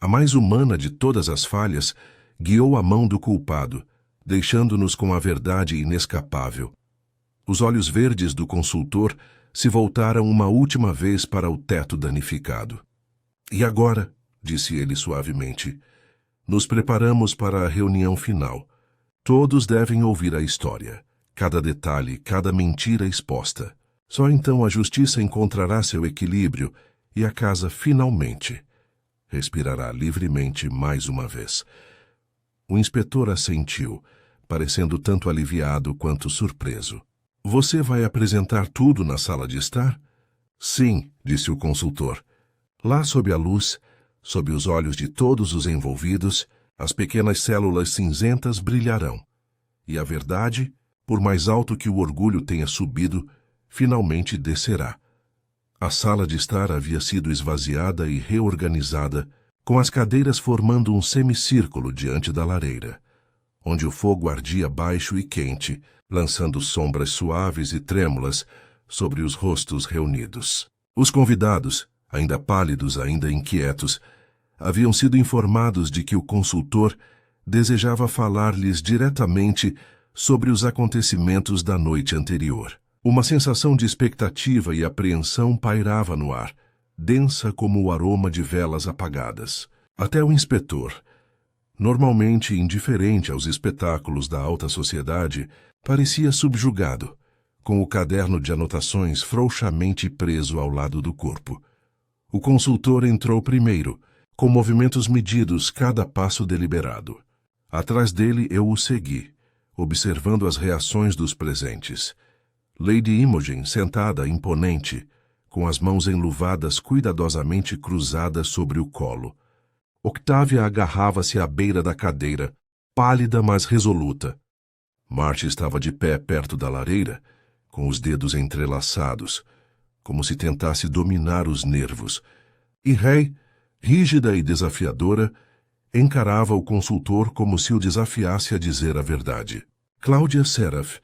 a mais humana de todas as falhas, guiou a mão do culpado, deixando-nos com a verdade inescapável. Os olhos verdes do consultor se voltaram uma última vez para o teto danificado. E agora, disse ele suavemente, nos preparamos para a reunião final. Todos devem ouvir a história. cada detalhe, cada mentira exposta. Só então a justiça encontrará seu equilíbrio e a casa finalmente respirará livremente mais uma vez. O inspetor assentiu, parecendo tanto aliviado quanto surpreso. Você vai apresentar tudo na sala de estar? Sim, disse o consultor. Lá sob a luz, sob os olhos de todos os envolvidos, as pequenas células cinzentas brilharão. E a verdade, por mais alto que o orgulho tenha subido, finalmente descerá. A sala de estar havia sido esvaziada e reorganizada, com as cadeiras formando um semicírculo diante da lareira, onde o fogo ardia baixo e quente, lançando sombras suaves e trêmulas sobre os rostos reunidos. Os convidados, ainda pálidos, ainda inquietos, haviam sido informados de que o consultor desejava falar-lhes diretamente sobre os acontecimentos da noite anterior. Uma sensação de expectativa e apreensão pairava no ar, densa como o aroma de velas apagadas. Até o inspetor, normalmente indiferente aos espetáculos da alta sociedade, parecia subjugado, com o caderno de anotações frouxamente preso ao lado do corpo. O consultor entrou primeiro, com movimentos medidos, cada passo deliberado. Atrás dele eu o segui, observando as reações dos presentes. Lady Imogen, sentada imponente, com as mãos enluvadas cuidadosamente cruzadas sobre o colo. Octávia agarrava-se à beira da cadeira, pálida mas resoluta. Marty estava de pé perto da lareira, com os dedos entrelaçados, como se tentasse dominar os nervos. E Ray, rígida e desafiadora, encarava o consultor como se o desafiasse a dizer a verdade. Cláudia Seraph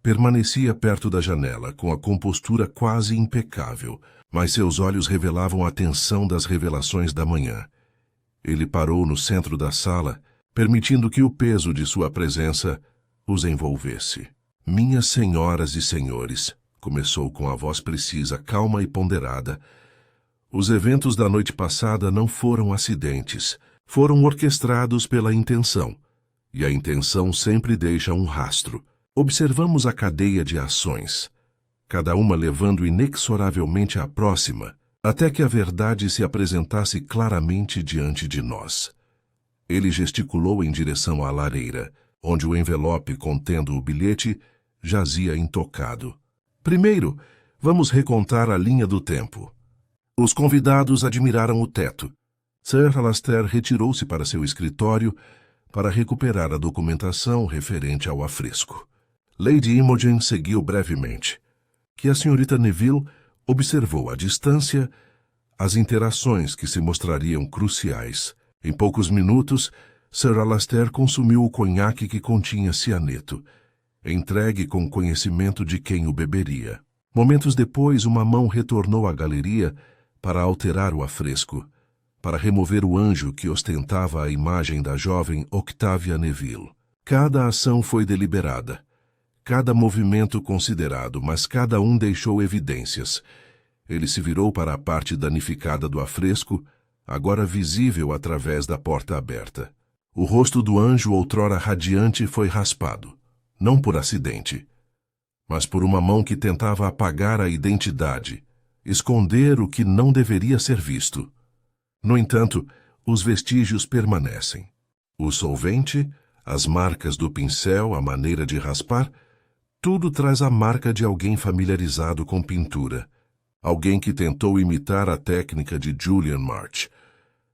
permanecia perto da janela, com a compostura quase impecável, mas seus olhos revelavam a tensão das revelações da manhã. Ele parou no centro da sala, permitindo que o peso de sua presença os envolvesse. Minhas senhoras e senhores, começou com a voz precisa, calma e ponderada, os eventos da noite passada não foram acidentes, foram orquestrados pela intenção, e a intenção sempre deixa um rastro. Observamos a cadeia de ações, cada uma levando inexoravelmente à próxima, até que a verdade se apresentasse claramente diante de nós. Ele gesticulou em direção à lareira, onde o envelope contendo o bilhete jazia intocado. Primeiro, vamos recontar a linha do tempo. Os convidados admiraram o teto. Sir Alastair retirou-se para seu escritório para recuperar a documentação referente ao afresco. Lady Imogen seguiu brevemente, que a senhorita Neville observou à distância as interações que se mostrariam cruciais. Em poucos minutos, Sir Alastair consumiu o conhaque que continha cianeto, entregue com conhecimento de quem o beberia. Momentos depois, uma mão retornou à galeria para alterar o afresco, para remover o anjo que ostentava a imagem da jovem Octávia Neville. Cada ação foi deliberada, cada movimento considerado, mas cada um deixou evidências. Ele se virou para a parte danificada do afresco, agora visível através da porta aberta. O rosto do anjo, outrora radiante, foi raspado, não por acidente, mas por uma mão que tentava apagar a identidade, esconder o que não deveria ser visto. No entanto, os vestígios permanecem. O solvente, as marcas do pincel, a maneira de raspar, tudo traz a marca de alguém familiarizado com pintura, alguém que tentou imitar a técnica de Julian March,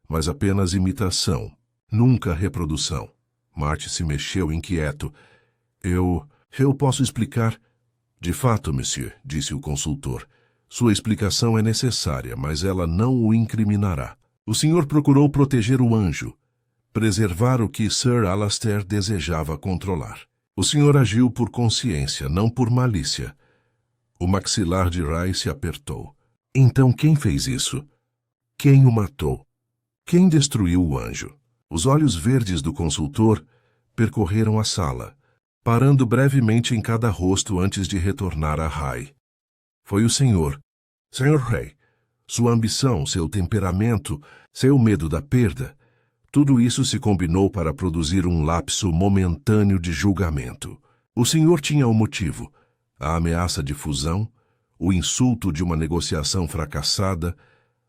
mas apenas imitação, nunca reprodução. March se mexeu inquieto. Eu posso explicar? De fato, monsieur, disse o consultor. Sua explicação é necessária, mas ela não o incriminará. O senhor procurou proteger o anjo, preservar o que Sir Alastair desejava controlar. O senhor agiu por consciência, não por malícia. O maxilar de Ray se apertou. Então quem fez isso? Quem o matou? Quem destruiu o anjo? Os olhos verdes do consultor percorreram a sala, parando brevemente em cada rosto antes de retornar a Ray. Foi o senhor. Sr. Ray, sua ambição, seu temperamento, seu medo da perda, tudo isso se combinou para produzir um lapso momentâneo de julgamento. O senhor tinha um motivo: a ameaça de fusão, o insulto de uma negociação fracassada,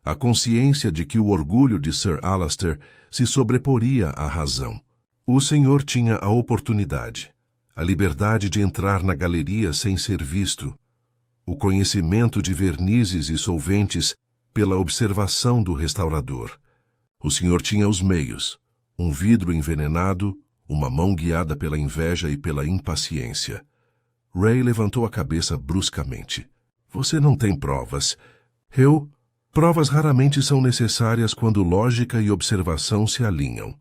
a consciência de que o orgulho de Sir Alastair se sobreporia à razão. O senhor tinha a oportunidade, a liberdade de entrar na galeria sem ser visto, o conhecimento de vernizes e solventes pela observação do restaurador. O senhor tinha os meios, um vidro envenenado, uma mão guiada pela inveja e pela impaciência. Ray levantou a cabeça bruscamente. Você não tem provas. Provas raramente são necessárias quando lógica e observação se alinham,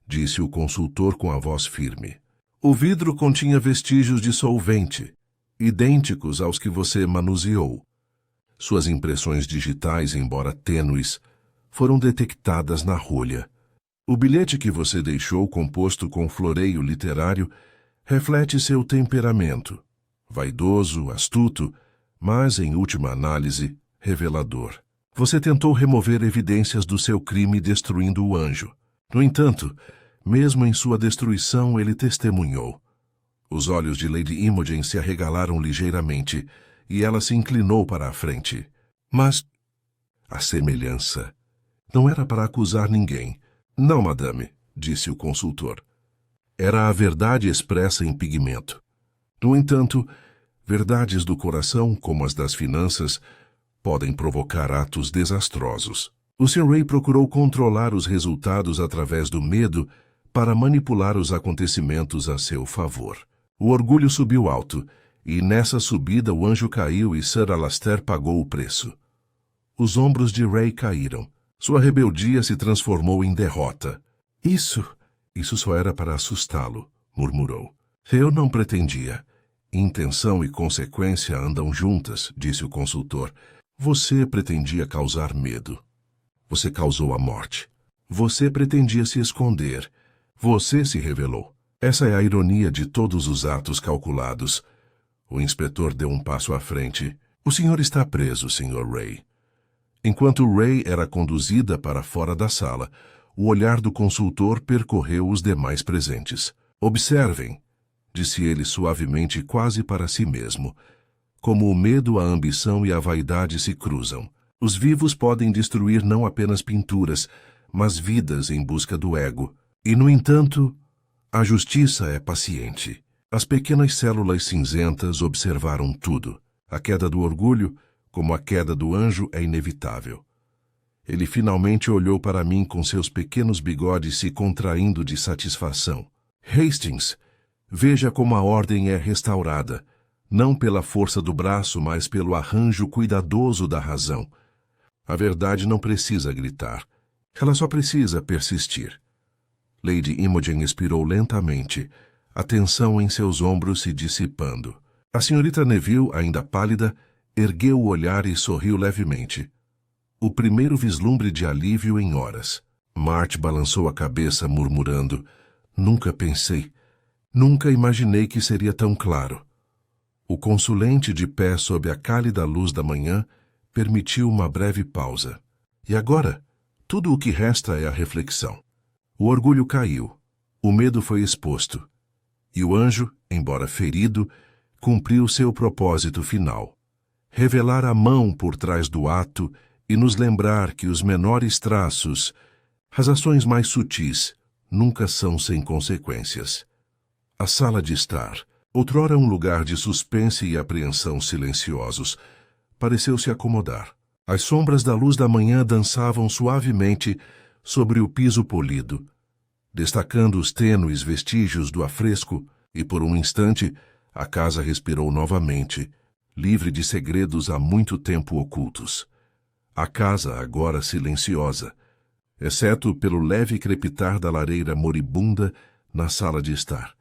disse o consultor com a voz firme. O vidro continha vestígios de solvente, idênticos aos que você manuseou. Suas impressões digitais, embora tênues, foram detectadas na rolha. O bilhete que você deixou, composto com floreio literário, reflete seu temperamento, vaidoso, astuto, mas, em última análise, revelador. Você tentou remover evidências do seu crime destruindo o anjo. No entanto, mesmo em sua destruição, ele testemunhou. Os olhos de Lady Imogen se arregalaram ligeiramente, e ela se inclinou para a frente. Mas a semelhança não era para acusar ninguém. Não, madame, disse o consultor. Era a verdade expressa em pigmento. No entanto, verdades do coração, como as das finanças, podem provocar atos desastrosos. O Sr. Ray procurou controlar os resultados através do medo para manipular os acontecimentos a seu favor. O orgulho subiu alto, e nessa subida o anjo caiu e Sir Alastair pagou o preço. Os ombros de Ray caíram. Sua rebeldia se transformou em derrota. Isso só era para assustá-lo, murmurou. Eu não pretendia. Intenção e consequência andam juntas, disse o consultor. Você pretendia causar medo. Você causou a morte. Você pretendia se esconder. Você se revelou. Essa é a ironia de todos os atos calculados. O inspetor deu um passo à frente. O senhor está preso, Sr. Ray. Enquanto Ray era conduzida para fora da sala, o olhar do consultor percorreu os demais presentes. Observem, disse ele suavemente, quase para si mesmo, como o medo, a ambição e a vaidade se cruzam. Os vivos podem destruir não apenas pinturas, mas vidas em busca do ego. E, no entanto, a justiça é paciente. As pequenas células cinzentas observaram tudo. A queda do orgulho, como a queda do anjo, é inevitável. Ele finalmente olhou para mim com seus pequenos bigodes se contraindo de satisfação. Hastings, veja como a ordem é restaurada, não pela força do braço, mas pelo arranjo cuidadoso da razão. A verdade não precisa gritar. Ela só precisa persistir. Lady Imogen expirou lentamente, a tensão em seus ombros se dissipando. A senhorita Neville, ainda pálida, ergueu o olhar e sorriu levemente. O primeiro vislumbre de alívio em horas. March balançou a cabeça, murmurando, nunca pensei, nunca imaginei que seria tão claro. O consulente, de pé sob a cálida luz da manhã, permitiu uma breve pausa. E agora? Tudo o que resta é a reflexão. O orgulho caiu, o medo foi exposto, e o anjo, embora ferido, cumpriu seu propósito final. Revelar a mão por trás do ato e nos lembrar que os menores traços, as ações mais sutis, nunca são sem consequências. A sala de estar, outrora um lugar de suspense e apreensão silenciosos, pareceu se acomodar. As sombras da luz da manhã dançavam suavemente sobre o piso polido, destacando os tênues vestígios do afresco, e por um instante a casa respirou novamente, livre de segredos há muito tempo ocultos. A casa agora silenciosa, exceto pelo leve crepitar da lareira moribunda na sala de estar.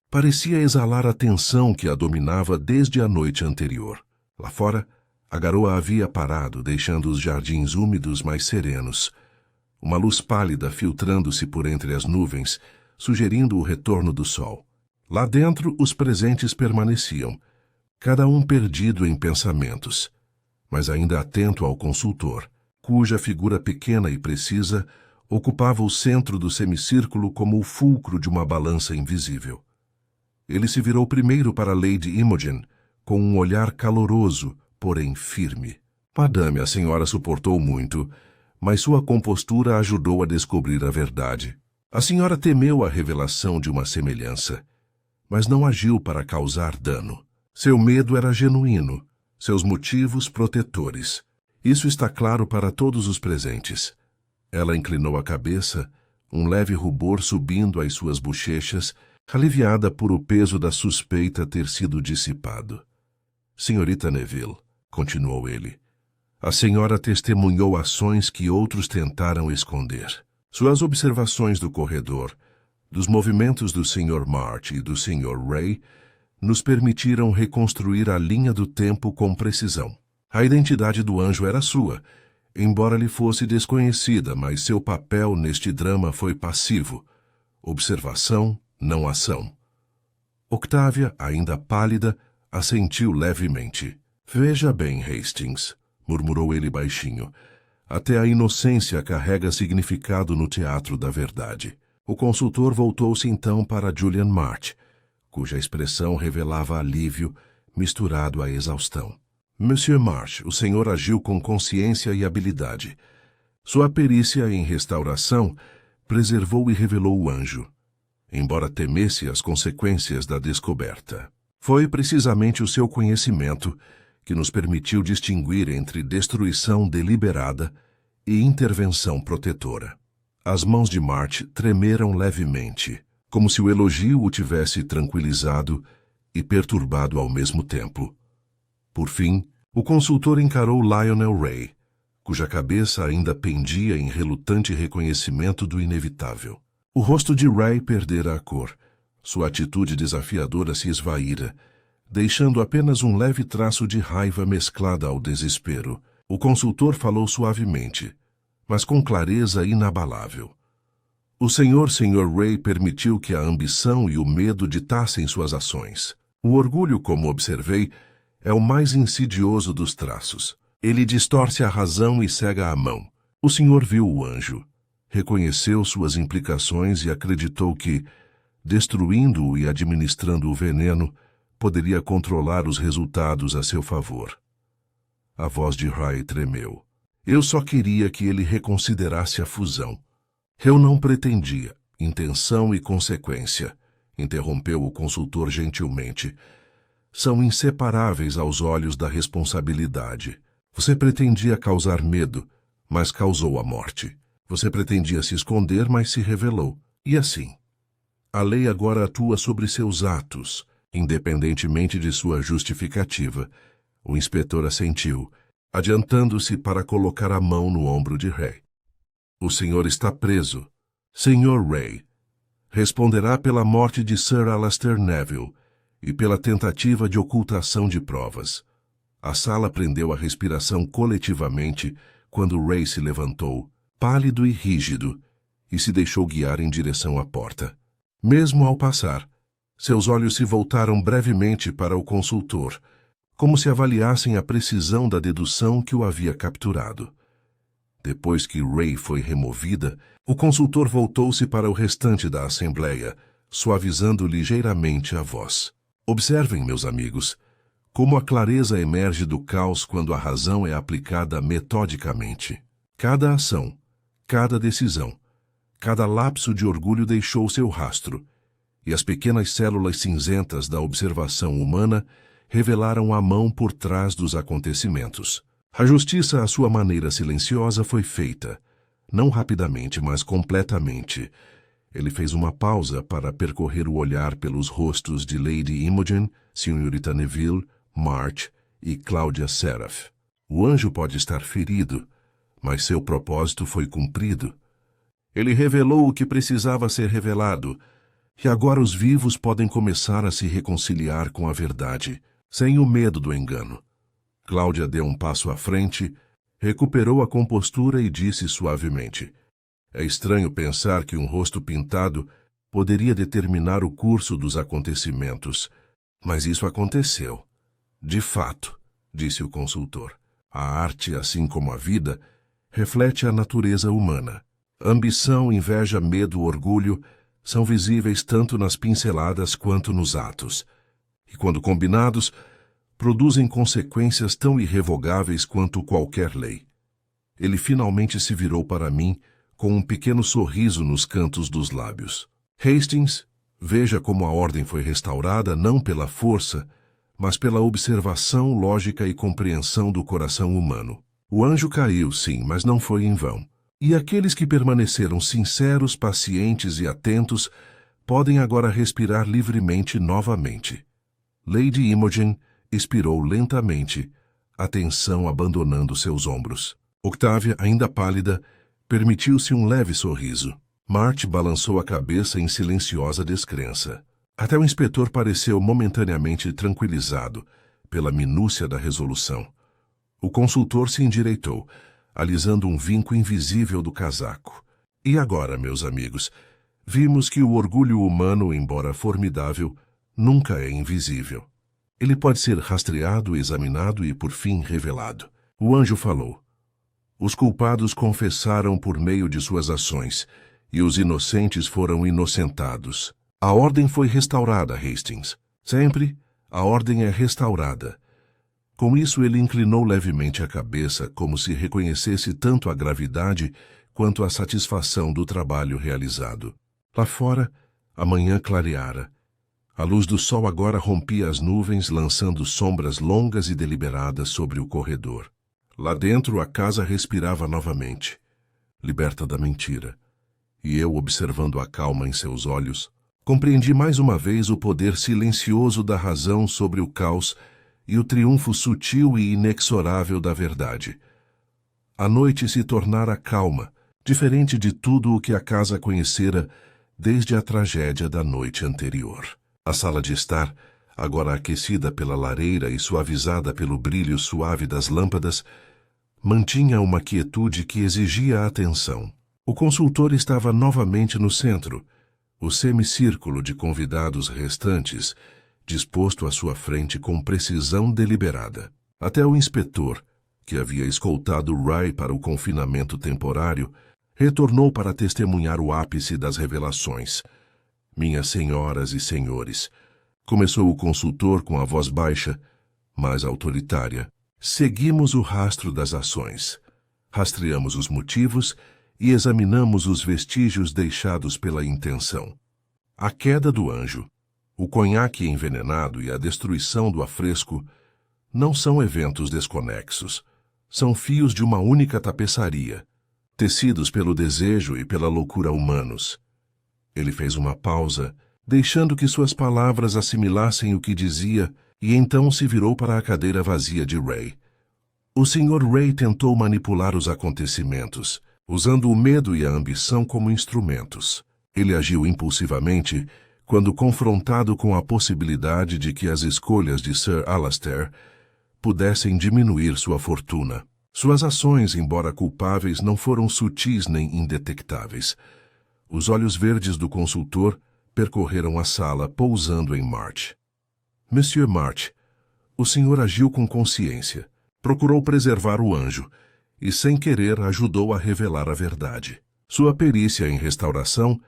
Parecia exalar a tensão que a dominava desde a noite anterior. Lá fora, a garoa havia parado, deixando os jardins úmidos mais serenos. Uma luz pálida filtrando-se por entre as nuvens, sugerindo o retorno do sol. Lá dentro, os presentes permaneciam, cada um perdido em pensamentos, mas ainda atento ao consultor, cuja figura pequena e precisa ocupava o centro do semicírculo como o fulcro de uma balança invisível. Ele se virou primeiro para Lady Imogen, com um olhar caloroso, porém firme. Madame, a senhora suportou muito, mas sua compostura ajudou a descobrir a verdade. A senhora temeu a revelação de uma semelhança, mas não agiu para causar dano. Seu medo era genuíno, seus motivos protetores. Isso está claro para todos os presentes. Ela inclinou a cabeça, um leve rubor subindo às suas bochechas, aliviada por o peso da suspeita ter sido dissipado. Senhorita Neville, continuou ele, a senhora testemunhou ações que outros tentaram esconder. Suas observações do corredor, dos movimentos do Sr. March e do Sr. Ray, nos permitiram reconstruir a linha do tempo com precisão. A identidade do anjo era sua, embora lhe fosse desconhecida, mas seu papel neste drama foi passivo. Observação, não ação. Octávia, ainda pálida, assentiu levemente. Veja bem, Hastings, murmurou ele baixinho. Até a inocência carrega significado no teatro da verdade. O consultor voltou-se então para Julian March, cuja expressão revelava alívio misturado à exaustão. Monsieur March, o senhor agiu com consciência e habilidade. Sua perícia em restauração preservou e revelou o anjo, embora temesse as consequências da descoberta. Foi precisamente o seu conhecimento que nos permitiu distinguir entre destruição deliberada e intervenção protetora. As mãos de March tremeram levemente, como se o elogio o tivesse tranquilizado e perturbado ao mesmo tempo. Por fim, o consultor encarou Lionel Ray, cuja cabeça ainda pendia em relutante reconhecimento do inevitável. O rosto de Ray perdera a cor. Sua atitude desafiadora se esvaíra, deixando apenas um leve traço de raiva mesclada ao desespero. O consultor falou suavemente, mas com clareza inabalável. O Sr. Ray permitiu que a ambição e o medo ditassem suas ações. O orgulho, como observei, é o mais insidioso dos traços. Ele distorce a razão e cega a mão. O senhor viu o anjo, reconheceu suas implicações e acreditou que, destruindo-o e administrando o veneno, poderia controlar os resultados a seu favor. A voz de Ray tremeu. Eu só queria que ele reconsiderasse a fusão. Eu não pretendia. Intenção e consequência, interrompeu o consultor gentilmente, são inseparáveis aos olhos da responsabilidade. Você pretendia causar medo, mas causou a morte. Você pretendia se esconder, mas se revelou. E assim. A lei agora atua sobre seus atos, independentemente de sua justificativa. O inspetor assentiu, adiantando-se para colocar a mão no ombro de Ray. O senhor está preso. Sr. Ray responderá pela morte de Sir Alastair Neville e pela tentativa de ocultação de provas. A sala prendeu a respiração coletivamente quando Ray se levantou, pálido e rígido, e se deixou guiar em direção à porta. Mesmo ao passar, seus olhos se voltaram brevemente para o consultor, como se avaliassem a precisão da dedução que o havia capturado. Depois que Ray foi removida, o consultor voltou-se para o restante da assembleia, suavizando ligeiramente a voz. Observem, meus amigos, como a clareza emerge do caos quando a razão é aplicada metodicamente. Cada ação, cada decisão, cada lapso de orgulho deixou seu rastro, e as pequenas células cinzentas da observação humana revelaram a mão por trás dos acontecimentos. A justiça, à sua maneira silenciosa, foi feita, não rapidamente, mas completamente. Ele fez uma pausa para percorrer o olhar pelos rostos de Lady Imogen, Senhorita Neville, March e Cláudia Seraph. O anjo pode estar ferido, mas seu propósito foi cumprido. Ele revelou o que precisava ser revelado, e agora os vivos podem começar a se reconciliar com a verdade, sem o medo do engano. Cláudia deu um passo à frente, recuperou a compostura e disse suavemente: é estranho pensar que um rosto pintado poderia determinar o curso dos acontecimentos, mas isso aconteceu. De fato, disse o consultor, a arte, assim como a vida, reflete a natureza humana. Ambição, inveja, medo, orgulho São visíveis tanto nas pinceladas quanto nos atos. E quando combinados, produzem consequências tão irrevogáveis quanto qualquer lei. Ele finalmente se virou para mim, com um pequeno sorriso nos cantos dos lábios. Hastings, veja como a ordem foi restaurada não pela força, mas pela observação, lógica e compreensão do coração humano. O anjo caiu, sim, mas não foi em vão. E aqueles que permaneceram sinceros, pacientes e atentos podem agora respirar livremente novamente. Lady Imogen expirou lentamente, a tensão abandonando seus ombros. Octávia, ainda pálida, permitiu-se um leve sorriso. March balançou a cabeça em silenciosa descrença. Até o inspetor pareceu momentaneamente tranquilizado pela minúcia da resolução. O consultor se endireitou, alisando um vinco invisível do casaco. E agora, meus amigos, vimos que o orgulho humano, embora formidável, nunca é invisível. Ele pode ser rastreado, examinado e, por fim, revelado. O anjo falou. Os culpados confessaram por meio de suas ações, e os inocentes foram inocentados. A ordem foi restaurada, Hastings. Sempre, a ordem é restaurada. Com isso, ele inclinou levemente a cabeça, como se reconhecesse tanto a gravidade quanto a satisfação do trabalho realizado. Lá fora, a manhã clareara. A luz do sol agora rompia as nuvens, lançando sombras longas e deliberadas sobre o corredor. Lá dentro, a casa respirava novamente, liberta da mentira. E eu, observando a calma em seus olhos, compreendi mais uma vez o poder silencioso da razão sobre o caos e o triunfo sutil e inexorável da verdade. A noite se tornara calma, diferente de tudo o que a casa conhecera desde a tragédia da noite anterior. A sala de estar, agora aquecida pela lareira e suavizada pelo brilho suave das lâmpadas, mantinha uma quietude que exigia atenção. O consultor estava novamente no centro, o semicírculo de convidados restantes, disposto à sua frente com precisão deliberada. Até o inspetor, que havia escoltado Ray para o confinamento temporário, retornou para testemunhar o ápice das revelações. Minhas senhoras e senhores, começou o consultor com a voz baixa, mas autoritária. Seguimos o rastro das ações. Rastreamos os motivos e examinamos os vestígios deixados pela intenção. A queda do anjo, o conhaque envenenado e a destruição do afresco não são eventos desconexos. São fios de uma única tapeçaria, tecidos pelo desejo e pela loucura humanos. Ele fez uma pausa, deixando que suas palavras assimilassem o que dizia, e então se virou para a cadeira vazia de Ray. O Sr. Ray tentou manipular os acontecimentos, usando o medo e a ambição como instrumentos. Ele agiu impulsivamente quando confrontado com a possibilidade de que as escolhas de Sir Alastair pudessem diminuir sua fortuna. Suas ações, embora culpáveis, não foram sutis nem indetectáveis. Os olhos verdes do consultor percorreram a sala, pousando em March. Monsieur March, o senhor agiu com consciência. Procurou preservar o anjo e, sem querer, ajudou a revelar a verdade. Sua perícia em restauração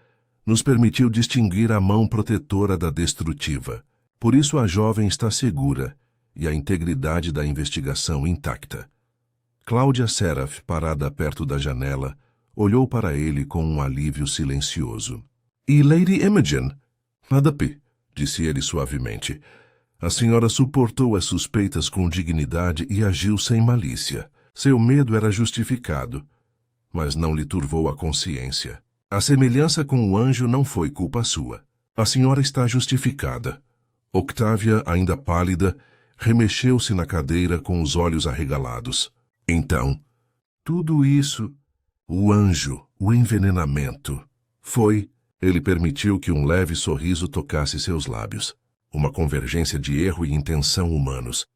nos permitiu distinguir a mão protetora da destrutiva. Por isso a jovem está segura e a integridade da investigação intacta. Cláudia Seraph, parada perto da janela, olhou para ele com um alívio silencioso. E Lady Imogen? Madame, disse ele suavemente. A senhora suportou as suspeitas com dignidade e agiu sem malícia. Seu medo era justificado, mas não lhe turvou a consciência. A semelhança com o anjo não foi culpa sua. A senhora está justificada. Octávia, ainda pálida, remexeu-se na cadeira com os olhos arregalados. Então, tudo isso, o anjo, o envenenamento, foi... Ele permitiu que um leve sorriso tocasse seus lábios. Uma convergência de erro e intenção humanos.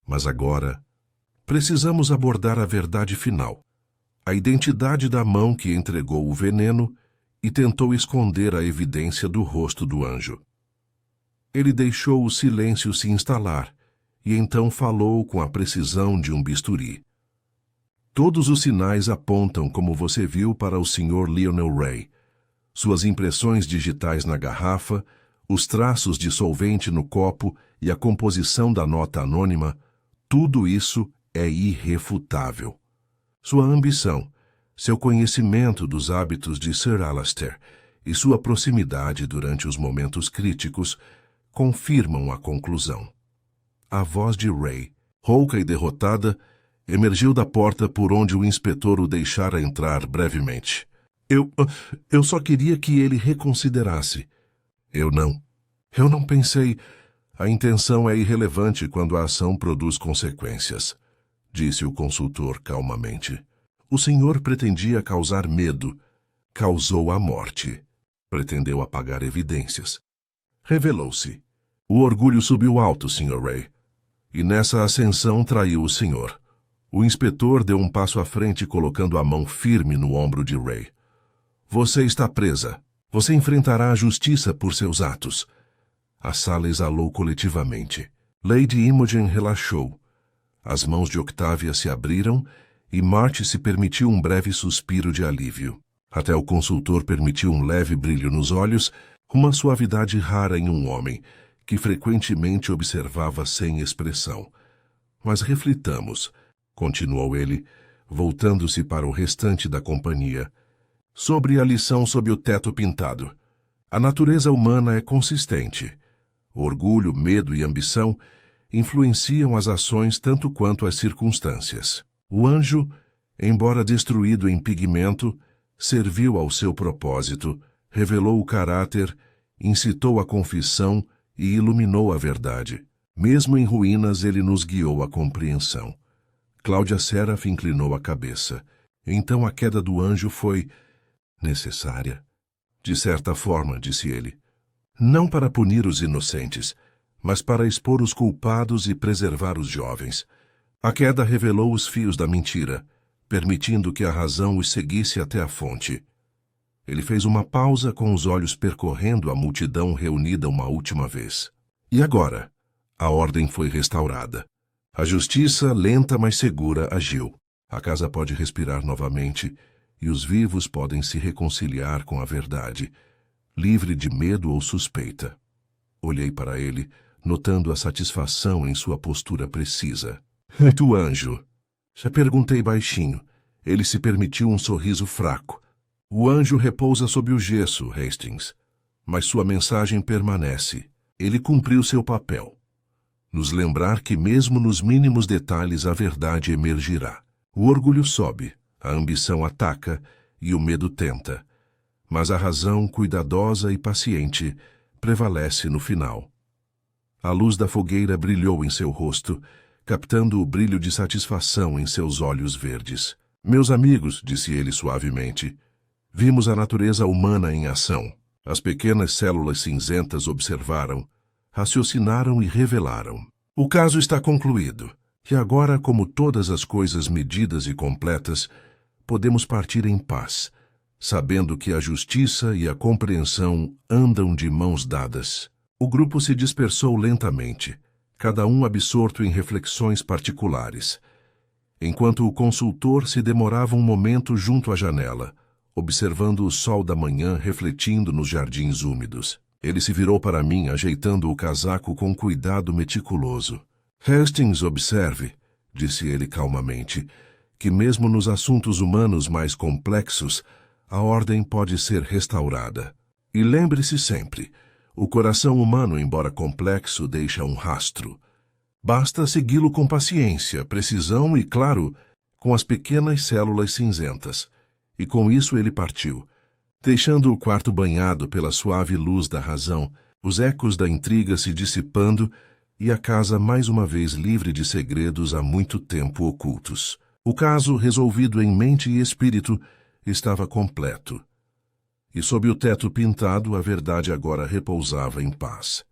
Mas agora, precisamos abordar a verdade final. A identidade da mão que entregou o veneno e tentou esconder a evidência do rosto do anjo. Ele deixou o silêncio se instalar e então falou com a precisão de um bisturi. Todos os sinais apontam, como você viu, para o Sr. Lionel Ray. Suas impressões digitais na garrafa, os traços de solvente no copo e a composição da nota anônima, tudo isso é irrefutável. Sua ambição, seu conhecimento dos hábitos de Sir Alastair e sua proximidade durante os momentos críticos confirmam a conclusão. A voz de Ray, rouca e derrotada, emergiu da porta por onde o inspetor o deixara entrar brevemente. Eu só queria que ele reconsiderasse. Eu não pensei. A intenção é irrelevante quando a ação produz consequências, disse o consultor calmamente. O senhor pretendia causar medo. Causou a morte. Pretendeu apagar evidências. Revelou-se. O orgulho subiu alto, Sr. Ray. E nessa ascensão traiu o senhor. O inspetor deu um passo à frente, colocando a mão firme no ombro de Ray. Você está presa. Você enfrentará a justiça por seus atos. A sala exalou coletivamente. Lady Imogen relaxou. As mãos de Octavia se abriram e Marty se permitiu um breve suspiro de alívio. Até o consultor permitiu um leve brilho nos olhos, uma suavidade rara em um homem, que frequentemente observava sem expressão. Mas reflitamos, continuou ele, voltando-se para o restante da companhia, sobre a lição sob o teto pintado. A natureza humana é consistente. Orgulho, medo e ambição influenciam as ações tanto quanto as circunstâncias. O anjo, embora destruído em pigmento, serviu ao seu propósito, revelou o caráter, incitou a confissão e iluminou a verdade. Mesmo em ruínas, ele nos guiou à compreensão. Cláudia Seraph inclinou a cabeça. Então a queda do anjo foi necessária. De certa forma, disse ele. Não para punir os inocentes, mas para expor os culpados e preservar os jovens. A queda revelou os fios da mentira, permitindo que a razão os seguisse até a fonte. Ele fez uma pausa com os olhos percorrendo a multidão reunida uma última vez. E agora? A ordem foi restaurada. A justiça, lenta mas segura, agiu. A casa pode respirar novamente e os vivos podem se reconciliar com a verdade, livre de medo ou suspeita. Olhei para ele, notando a satisfação em sua postura precisa. Tu, anjo? Já perguntei baixinho. Ele se permitiu um sorriso fraco. O anjo repousa sob o gesso, Hastings, mas sua mensagem permanece. Ele cumpriu seu papel. Nos lembrar que mesmo nos mínimos detalhes a verdade emergirá. O orgulho sobe, a ambição ataca e o medo tenta. Mas a razão, cuidadosa e paciente, prevalece no final. A luz da fogueira brilhou em seu rosto, captando o brilho de satisfação em seus olhos verdes. Meus amigos, disse ele suavemente, vimos a natureza humana em ação. As pequenas células cinzentas observaram, raciocinaram e revelaram. O caso está concluído, e agora, como todas as coisas medidas e completas, podemos partir em paz, sabendo que a justiça e a compreensão andam de mãos dadas. O grupo se dispersou lentamente, cada um absorto em reflexões particulares, enquanto o consultor se demorava um momento junto à janela, observando o sol da manhã refletindo nos jardins úmidos. Ele se virou para mim, ajeitando o casaco com cuidado meticuloso. Hastings, observe, disse ele calmamente, que mesmo nos assuntos humanos mais complexos, a ordem pode ser restaurada. E lembre-se sempre, o coração humano, embora complexo, deixa um rastro. Basta segui-lo com paciência, precisão e, claro, com as pequenas células cinzentas. E com isso ele partiu, deixando o quarto banhado pela suave luz da razão, os ecos da intriga se dissipando e a casa mais uma vez livre de segredos há muito tempo ocultos. O caso, resolvido em mente e espírito, estava completo. E sob o teto pintado, a verdade agora repousava em paz.